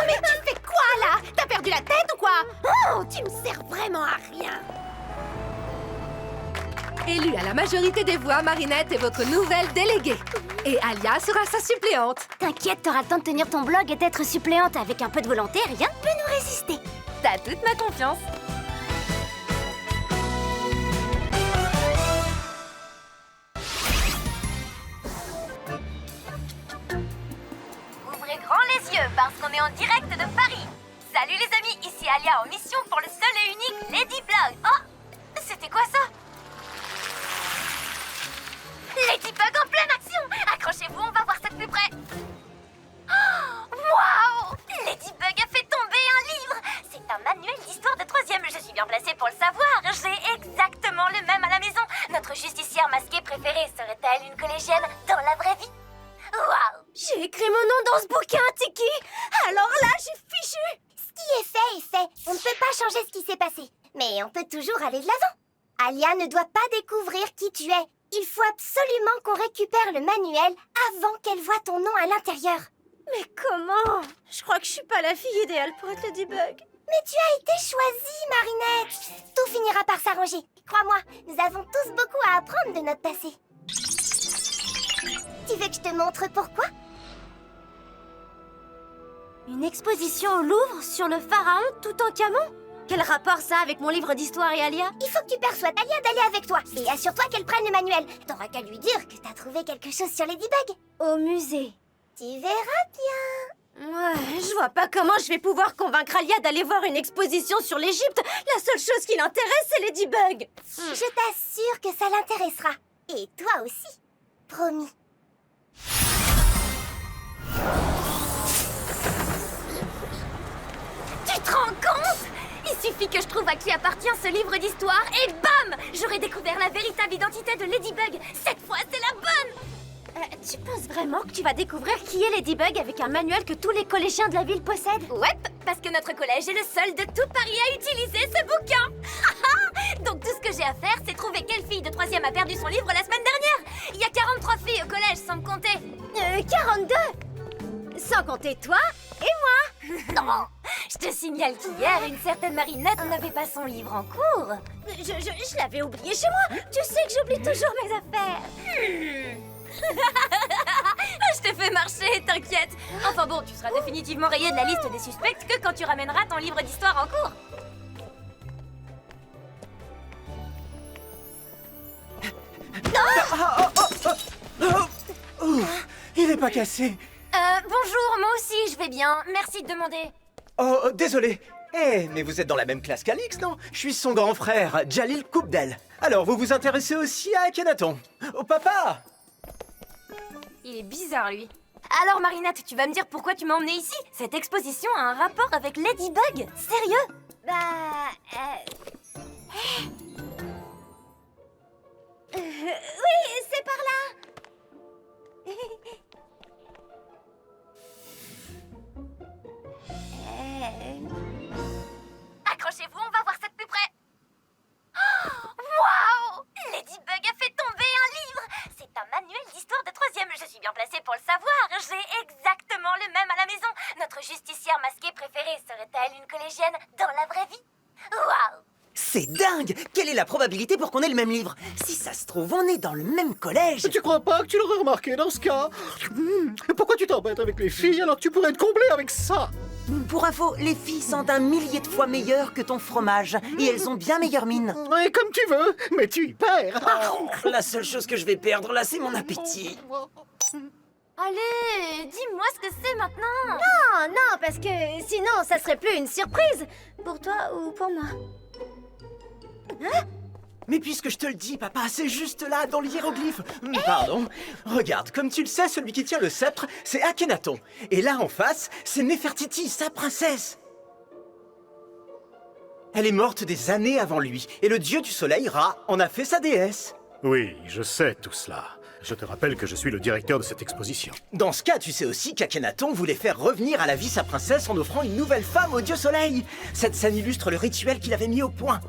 mais tu fais quoi là? T'as perdu la tête ou quoi? Oh, tu me sers vraiment à rien. Élue à la majorité des voix, Marinette est votre nouvelle déléguée. Et Alia sera sa suppléante. T'inquiète, t'auras le temps de tenir ton blog et d'être suppléante. Avec un peu de volonté, rien ne peut nous résister. T'as toute ma confiance. Ouvrez grand les yeux parce qu'on est en direct de Paris. Salut les amis, ici Alia en mission pour le seul et unique Ladybug. Oh, c'était quoi ça? Ladybug en pleine action. Accrochez-vous, on va voir ça de plus près. Waouh! Ladybug a fait tomber un livre. C'est un manuel d'histoire de 3e. Je suis bien placée pour le savoir. J'ai exactement le même à la maison. Notre justicière masquée préférée serait-elle une collégienne dans la vraie vie? Waouh! J'ai écrit mon nom dans ce bouquin, Tiki. Alors là, j'ai fichu. Ce qui est fait est fait. On ne peut pas changer ce qui s'est passé. Mais on peut toujours aller de l'avant. Alia ne doit pas découvrir qui tu es. Il faut absolument qu'on récupère le manuel avant qu'elle voie ton nom à l'intérieur. Mais comment? Je crois que je suis pas la fille idéale pour être Ladybug. Mais tu as été choisie, Marinette. Tout finira par s'arranger. Crois-moi, nous avons tous beaucoup à apprendre de notre passé. Tu veux que je te montre pourquoi? Une exposition au Louvre sur le pharaon Toutankhamon? Quel rapport ça avec mon livre d'histoire et Alia? Il faut que tu persuades Alia d'aller avec toi. Et assure-toi qu'elle prenne le manuel. T'auras qu'à lui dire que t'as trouvé quelque chose sur Ladybug. Au musée. Tu verras bien. Ouais, je vois pas comment je vais pouvoir convaincre Alia d'aller voir une exposition sur l'Égypte. La seule chose qui l'intéresse, c'est Ladybug. Je t'assure que ça l'intéressera. Et toi aussi. Promis. Tu te rends compte? Il suffit que je trouve à qui appartient ce livre d'histoire et bam! J'aurai découvert la véritable identité de Ladybug. Cette fois, c'est la bonne! Tu penses vraiment que tu vas découvrir qui est Ladybug avec un manuel que tous les collégiens de la ville possèdent? Ouais, parce que notre collège est le seul de tout Paris à utiliser ce bouquin. Donc tout ce que j'ai à faire, c'est trouver quelle fille de 3e a perdu son livre la semaine dernière. Il y a 43 filles au collège, sans me compter. 42! Sans compter toi et moi. Non. Je te signale qu'hier, une certaine Marinette n'avait pas son livre en cours. Je l'avais oublié chez moi. Tu sais que j'oublie toujours mes affaires. Je te fais marcher, t'inquiète. Enfin bon, tu seras définitivement rayé de la liste des suspects que quand tu ramèneras ton livre d'histoire en cours. Il est pas cassé. Bonjour, moi aussi, je vais bien. Merci de demander. Oh, désolé. Mais vous êtes dans la même classe qu'Alix, non? Je suis son grand frère, Jalil Koubdel. Alors, vous vous intéressez aussi à Akhenaton? Oh, papa! Il est bizarre, lui. Alors, Marinette, tu vas me dire pourquoi tu m'as emmenée ici? Cette exposition a un rapport avec Ladybug? Sérieux? Oui, c'est par là. Accrochez-vous, on va voir ça de plus près. Waouh! Ladybug a fait tomber un livre. C'est un manuel d'histoire de 3e. Je suis bien placée pour le savoir. J'ai exactement le même à la maison. Notre justicière masquée préférée serait-elle une collégienne dans la vraie vie? Waouh! C'est dingue! Quelle est la probabilité pour qu'on ait le même livre? Si ça se trouve, on est dans le même collège. Tu crois pas que tu l'aurais remarqué dans ce cas? Pourquoi tu t'embêtes avec les filles alors que tu pourrais te combler avec ça? Pour info, les filles sont un millier de fois meilleures que ton fromage. Et elles ont bien meilleure mine. Ouais, comme tu veux, mais tu y perds. Oh, la seule chose que je vais perdre là, c'est mon appétit. Allez, dis-moi ce que c'est maintenant. Non, non, parce que sinon, ça serait plus une surprise. Pour toi ou pour moi. Mais puisque je te le dis, papa, c'est juste là, dans le hiéroglyphe. Pardon. Regarde, comme tu le sais, celui qui tient le sceptre, c'est Akhenaton. Et là, en face, c'est Néfertiti, sa princesse. Elle est morte des années avant lui, et le dieu du soleil, Ra, en a fait sa déesse. Oui, je sais tout cela. Je te rappelle que je suis le directeur de cette exposition. Dans ce cas, tu sais aussi qu'Akhenaton voulait faire revenir à la vie sa princesse en offrant une nouvelle femme au dieu soleil. Cette scène illustre le rituel qu'il avait mis au point.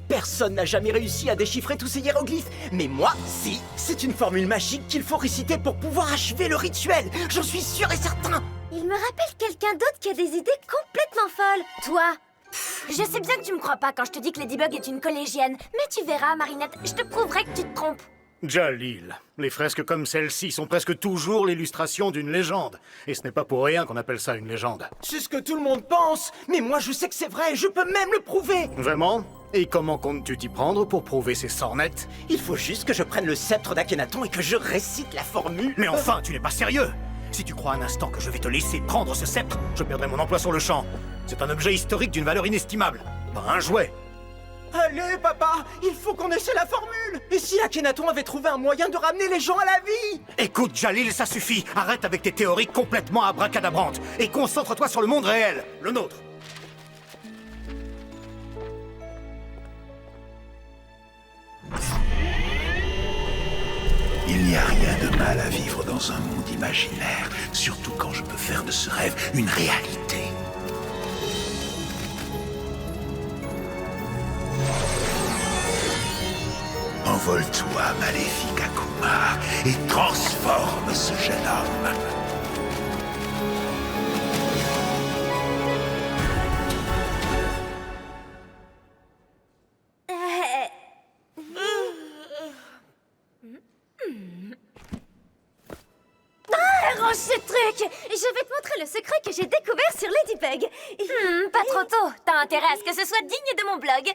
Personne n'a jamais réussi à déchiffrer tous ces hiéroglyphes. Mais moi, si, c'est une formule magique qu'il faut réciter pour pouvoir achever le rituel. J'en suis sûr et certain. Il me rappelle quelqu'un d'autre qui a des idées complètement folles. Toi. Je sais bien que tu me crois pas quand je te dis que Ladybug est une collégienne. Mais tu verras, Marinette, je te prouverai que tu te trompes. Jalil, les fresques comme celle-ci sont presque toujours l'illustration d'une légende. Et ce n'est pas pour rien qu'on appelle ça une légende. C'est ce que tout le monde pense. Mais moi, je sais que c'est vrai. Je peux même le prouver. Vraiment? Et comment comptes-tu t'y prendre pour prouver ces sornettes? Il faut juste que je prenne le sceptre d'Akhenaton et que je récite la formule. Mais enfin, tu n'es pas sérieux! Si tu crois un instant que je vais te laisser prendre ce sceptre, je perdrai mon emploi sur le champ. C'est un objet historique d'une valeur inestimable, pas un jouet. Allez, papa, il faut qu'on essaie la formule. Et si Akhenaton avait trouvé un moyen de ramener les gens à la vie? Écoute, Jalil, ça suffit. Arrête avec tes théories complètement abracadabrantes et concentre-toi sur le monde réel, le nôtre. Il n'y a rien de mal à vivre dans un monde imaginaire, surtout quand je peux faire de ce rêve une réalité. Envole-toi, maléfique Akumar, et transforme ce jeune homme. Range ce truc. Je vais te montrer le secret que j'ai découvert sur Ladybug. Pas trop tôt. T'as intérêt à ce que ce soit digne de mon blog.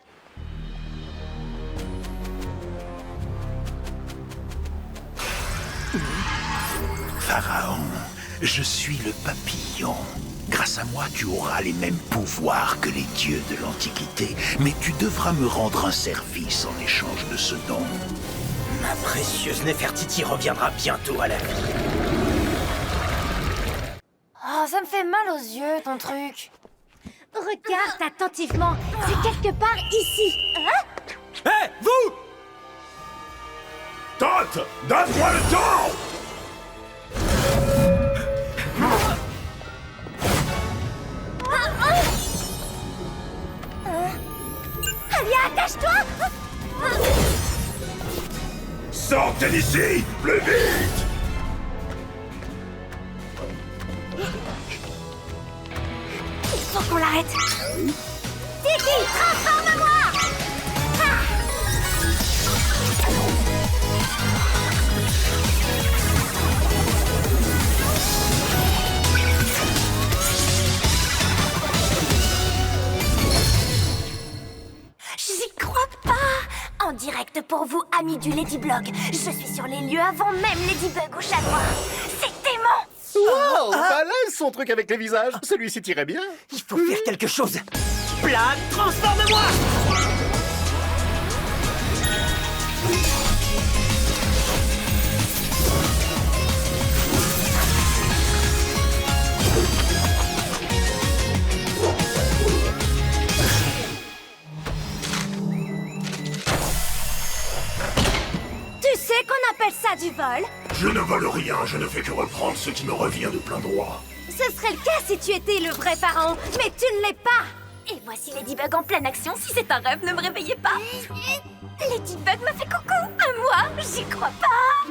Pharaon, je suis le papillon. Grâce à moi, tu auras les mêmes pouvoirs que les dieux de l'Antiquité, mais tu devras me rendre un service en échange de ce don. Ma précieuse Néfertiti reviendra bientôt à la vie. Oh, ça me fait mal aux yeux, ton truc. Regarde attentivement. C'est quelque part ici. Hé, vous! Todd, donne-moi le temps! Alia, cache-toi! Sortez d'ici, plus vite! Il faut qu'on l'arrête. Tiki, transforme-moi! J'y crois pas. En direct pour vous, amis du Ladyblog. Je suis sur les lieux avant même Ladybug au chat noir. C'est dément. Wow, balèze son truc avec les visages. Celui-ci tirait bien. Il faut faire quelque chose. Plan, transforme-moi! Tu sais qu'on appelle ça du vol? Je ne vole rien, je ne fais que reprendre ce qui me revient de plein droit. Ce serait le cas si tu étais le vrai pharaon, mais tu ne l'es pas. Et voici Ladybug en pleine action. Si c'est un rêve, ne me réveillez pas. Ladybug m'a fait coucou. À moi, j'y crois pas.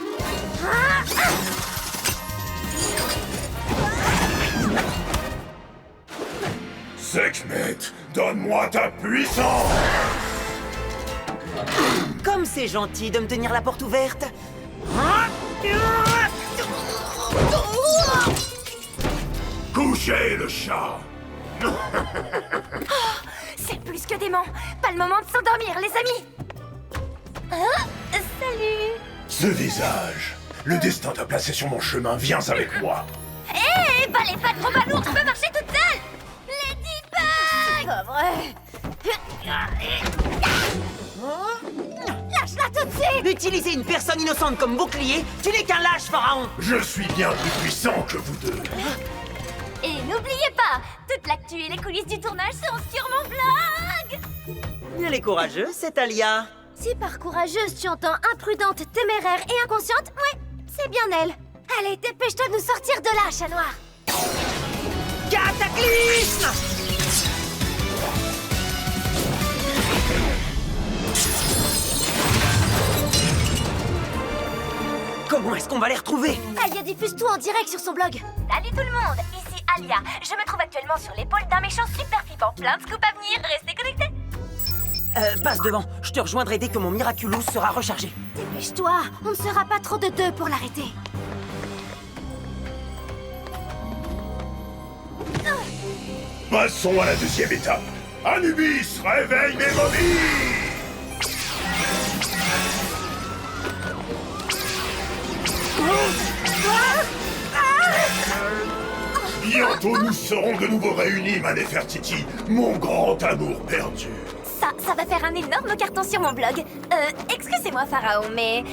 Sekhmet, donne-moi ta puissance! C'est gentil de me tenir la porte ouverte. Couchez le chat. C'est plus que dément. Pas le moment de s'endormir, les amis. Salut. Ce visage, le destin t'a placé sur mon chemin, viens avec moi. Hé, bah les pattes trop ballons, je peux marcher toute seule. Ladybug. Pas vrai. Lâche-la tout de suite. Utiliser une personne innocente comme bouclier, tu n'es qu'un lâche, Pharaon. Je suis bien plus puissant que vous deux. Et n'oubliez pas, toute l'actu et les coulisses du tournage seront sur mon blog. Elle est courageuse, cette Alia. Si par courageuse tu entends imprudente, téméraire et inconsciente, ouais, c'est bien elle. Allez, dépêche-toi de nous sortir de là, chat noir. Cataclysme! Comment est-ce qu'on va les retrouver? Alia diffuse tout en direct sur son blog. Salut tout le monde, ici Alia. Je me trouve actuellement sur l'épaule d'un méchant super flippant. Plein de scoops à venir, restez connectés. Passe devant, je te rejoindrai dès que mon Miraculous sera rechargé. Dépêche-toi, on ne sera pas trop de deux pour l'arrêter. Passons à la deuxième étape. Anubis, réveille mes momies! Bientôt nous serons de nouveau réunis, ma Nefertiti, mon grand amour perdu. Ça va faire un énorme carton sur mon blog. Excusez-moi Pharaon, mais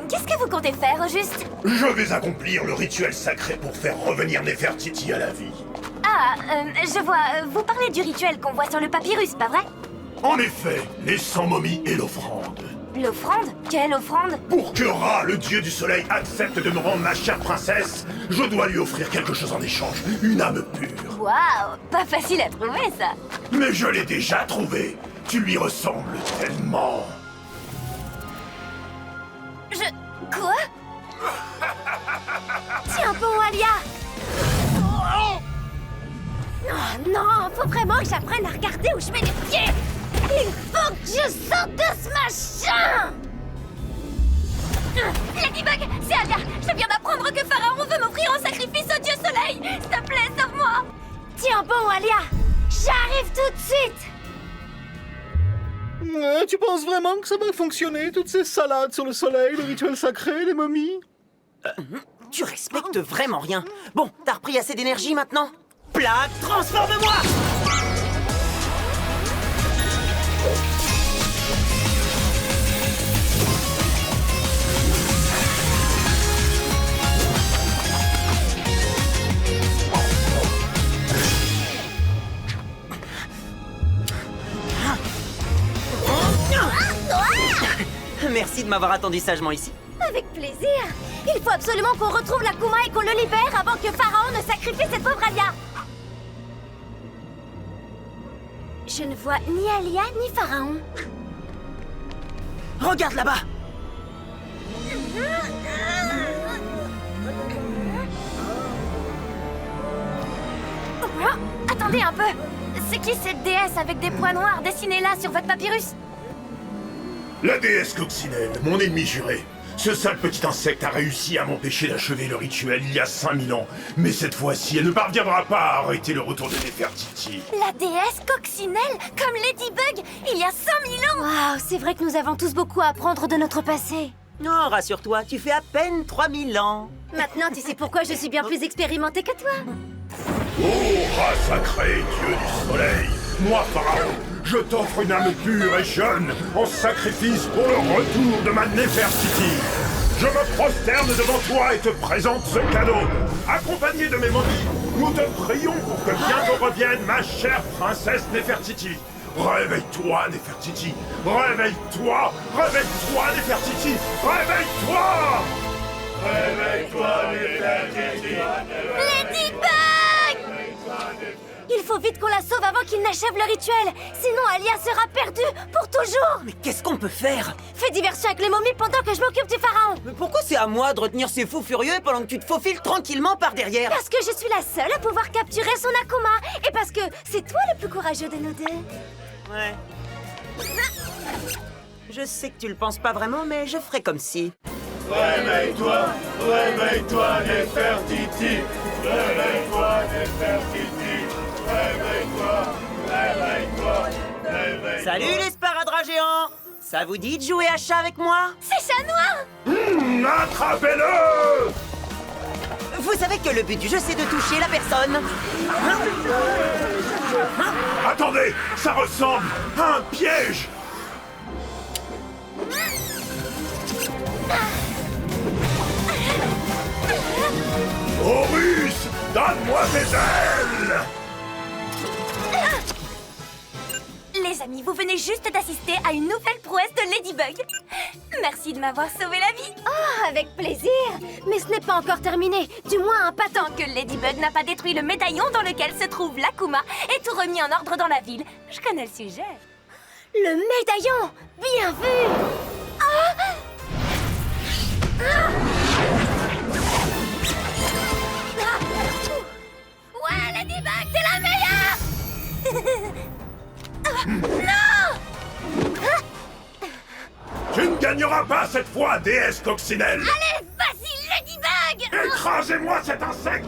qu'est-ce que vous comptez faire au juste? Je vais accomplir le rituel sacré pour faire revenir Nefertiti à la vie. Ah, je vois, vous parlez du rituel qu'on voit sur le papyrus, pas vrai? En effet, les 100 momies et l'offrande. L'offrande? Quelle offrande? Pour que Ra, le dieu du soleil, accepte de me rendre ma chère princesse, je dois lui offrir quelque chose en échange, une âme pure. Waouh, pas facile à trouver ça. Mais je l'ai déjà trouvé. Tu lui ressembles tellement. Quoi? Tiens bon, Alia. Oh non, faut vraiment que j'apprenne à regarder où je mets les pieds. Il faut que je sorte de ce machin. Ladybug, c'est Alia. Je viens d'apprendre que Pharaon veut m'offrir en sacrifice au dieu soleil. S'il te plaît, sauve-moi. Tiens bon, Alia. J'arrive tout de suite. Tu penses vraiment que ça va fonctionner, toutes ces salades sur le soleil, le rituel sacré, les momies? Tu respectes vraiment rien. Bon, t'as repris assez d'énergie maintenant? Plaque, transforme-moi! Merci de m'avoir attendu sagement ici. Avec plaisir. Il faut absolument qu'on retrouve l'Akuma et qu'on le libère avant que Pharaon ne sacrifie cette pauvre Alia. Je ne vois ni Alia ni Pharaon. Regarde là-bas. Oh, attendez un peu. C'est qui cette déesse avec des points noirs dessinés là sur votre papyrus? La déesse Coccinelle, mon ennemi juré. Ce sale petit insecte a réussi à m'empêcher d'achever le rituel il y a 5000 ans. Mais cette fois-ci, elle ne parviendra pas à arrêter le retour de Nefertiti. La déesse Coccinelle, comme Ladybug, il y a 5000 ans. Waouh, c'est vrai que nous avons tous beaucoup à apprendre de notre passé. Non, rassure-toi, tu fais à peine 3000 ans. Maintenant, tu sais pourquoi je suis bien plus expérimentée que toi. Oh, rat sacré, dieu du soleil, moi, Pharaon, je t'offre une âme pure et jeune en sacrifice pour le retour de ma Nefertiti. Je me prosterne devant toi et te présente ce cadeau. Accompagné de mes momies, nous te prions pour que bientôt revienne ma chère princesse Nefertiti. Réveille-toi, Nefertiti. Réveille-toi. Réveille-toi, Nefertiti. Réveille-toi. Réveille-toi, Nefertiti. Ladybug! Il faut vite qu'on la sauve avant qu'il n'achève le rituel. Sinon, Alia sera perdue pour toujours. Mais qu'est-ce qu'on peut faire? Fais diversion avec les momies pendant que je m'occupe du pharaon. Mais pourquoi c'est à moi de retenir ces fous furieux pendant que tu te faufiles tranquillement par derrière? Parce que je suis la seule à pouvoir capturer son Akuma. Et parce que c'est toi le plus courageux de nous deux. Ouais. Je sais que tu le penses pas vraiment, mais je ferai comme si. Réveille-toi, Nefertiti. Réveille-toi, Nefertiti. Réveille-toi. Salut les sparadraps géants! Ça vous dit de jouer à chat avec moi? C'est Chat Noir! Attrapez-le! Vous savez que le but du jeu, c'est de toucher la personne. Attendez, ça ressemble à un piège! Horus, donne-moi tes ailes! Les amis, vous venez juste d'assister à une nouvelle prouesse de Ladybug. Merci de m'avoir sauvé la vie. Oh, avec plaisir. Mais ce n'est pas encore terminé. Du moins, pas tant. Tant que Ladybug n'a pas détruit le médaillon dans lequel se trouve l'Akuma et tout remis en ordre dans la ville. Je connais le sujet. Le médaillon! Bien vu! Ouais, Ladybug, t'es la meilleure! Non! Tu ne gagneras pas cette fois, déesse coccinelle! Allez, vas-y, Ladybug! Écrasez-moi cet insecte!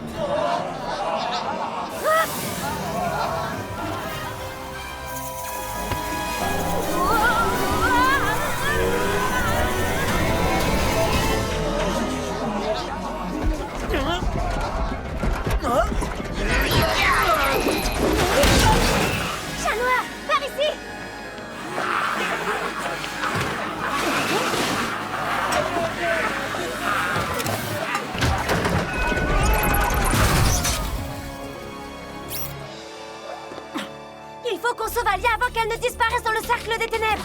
Chat Noir, par ici! Il faut qu'on sauve Alia avant qu'elle ne disparaisse dans le cercle des ténèbres.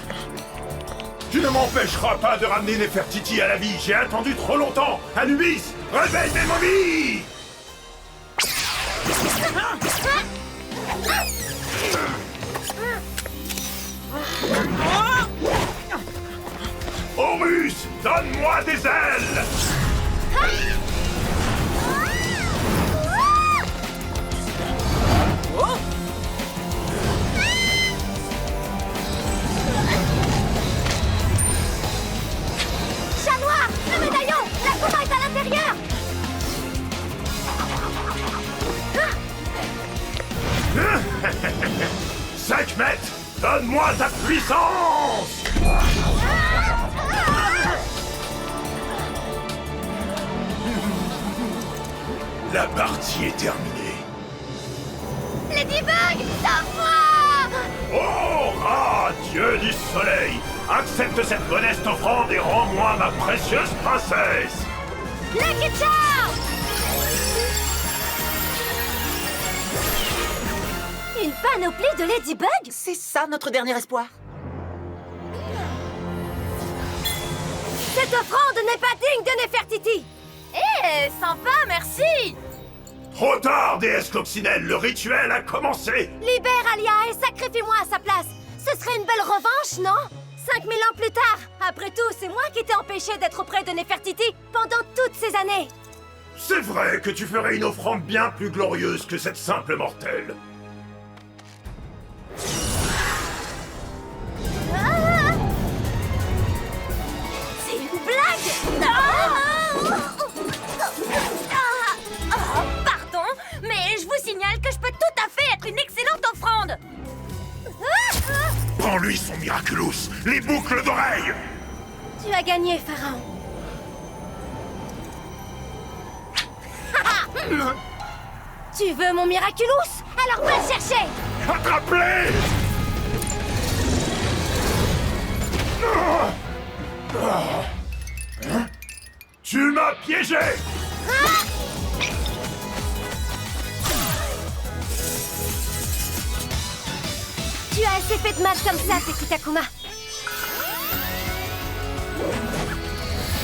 Tu ne m'empêcheras pas de ramener Nefertiti à la vie. J'ai attendu trop longtemps. Anubis, réveille mes momies! Horus, donne-moi des ailes! Chat Noir, le médaillon! L'Akuma est à l'intérieur! 5 mètres, donne-moi ta puissance! La partie est terminée. Ladybug, sauve-moi! Oh, rat, dieu du soleil! Accepte cette modeste offrande et rends-moi ma précieuse princesse! Lucky Charm! Une panoplie de Ladybug? C'est ça notre dernier espoir. Cette offrande n'est pas digne de Nefertiti! Eh, sympa, merci! Trop tard, déesse coccinelle, le rituel a commencé! Libère Alia et sacrifie-moi à sa place! Ce serait une belle revanche, non? 5000 ans plus tard! Après tout, c'est moi qui t'ai empêché d'être auprès de Nefertiti pendant toutes ces années! C'est vrai que tu ferais une offrande bien plus glorieuse que cette simple mortelle. C'est une blague! Pardon, mais je vous signale que je peux tout à fait être une excellente offrande! Prends-lui son Miraculous, les boucles d'oreilles! Tu as gagné, Pharaon! Tu veux mon Miraculous? Alors va le chercher! Attrape-les! Tu m'as piégé! Tu as assez fait de mal comme ça, petit Akuma!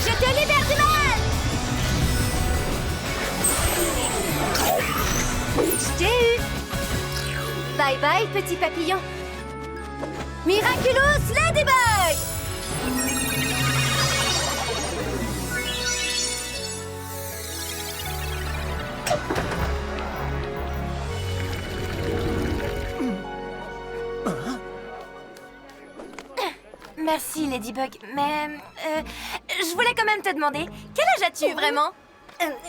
Je te libère du mal! Je t'ai eu! Bye bye, petit papillon! Miraculous Ladybug! Merci, Ladybug, mais... je voulais quand même te demander, quel âge as-tu vraiment?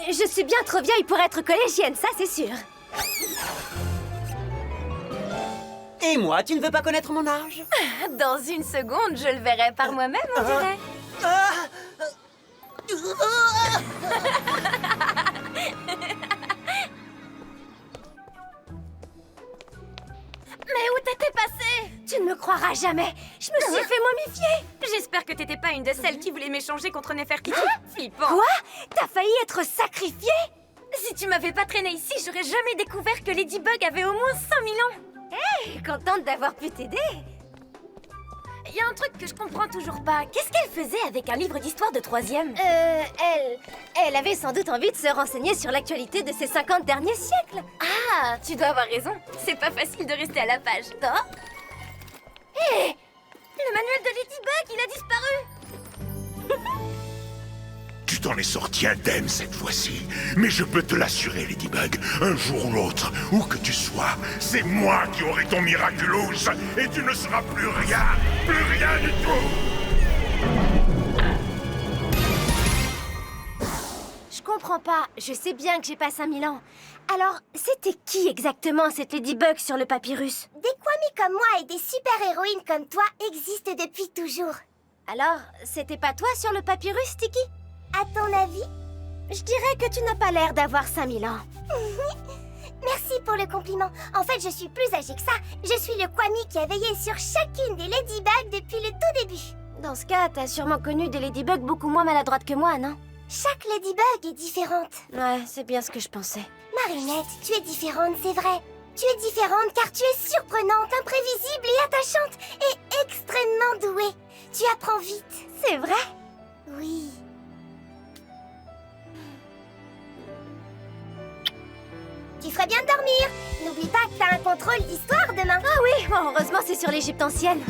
Je suis bien trop vieille pour être collégienne, ça c'est sûr. Et moi, tu ne veux pas connaître mon âge? Dans une seconde, je le verrai par moi-même, on dirait. Mais où t'étais passée? Tu ne me croiras jamais. Je me suis fait momifier. J'espère que t'étais pas une de celles qui voulait m'échanger contre Nefertiti. Flippant. Quoi? T'as failli être sacrifiée? Si tu m'avais pas traîné ici, j'aurais jamais découvert que Ladybug avait au moins 5000 ans. Hé, contente d'avoir pu t'aider. Il y a un truc que je comprends toujours pas. Qu'est-ce qu'elle faisait avec un livre d'histoire de 3e? Elle avait sans doute envie de se renseigner sur l'actualité de ces 50 derniers siècles. Ah, tu dois avoir raison. C'est pas facile de rester à la page. Oh. Hé, le manuel de Ladybug, il a disparu. Tu t'en es sorti indemne cette fois-ci. Mais je peux te l'assurer, Ladybug, un jour ou l'autre, où que tu sois, c'est moi qui aurai ton Miraculous, et tu ne seras plus rien du tout. Je comprends pas. Je sais bien que j'ai pas 5000 ans. Alors, c'était qui exactement cette Ladybug sur le papyrus? Des Kwami comme moi et des super-héroïnes comme toi existent depuis toujours. Alors, c'était pas toi sur le papyrus, Tiki? À ton avis? Je dirais que tu n'as pas l'air d'avoir 5000 ans. Merci pour le compliment. En fait, je suis plus âgée que ça. Je suis le Kwami qui a veillé sur chacune des Ladybugs depuis le tout début. Dans ce cas, t'as sûrement connu des Ladybugs beaucoup moins maladroites que moi, non? Chaque Ladybug est différente. Ouais, c'est bien ce que je pensais. Marinette, tu es différente, c'est vrai. Tu es différente car tu es surprenante, imprévisible et attachante, et extrêmement douée. Tu apprends vite. C'est vrai? Oui. Tu ferais bien de dormir. N'oublie pas que t'as un contrôle d'histoire demain. Ah oui, bon, heureusement c'est sur l'Égypte ancienne.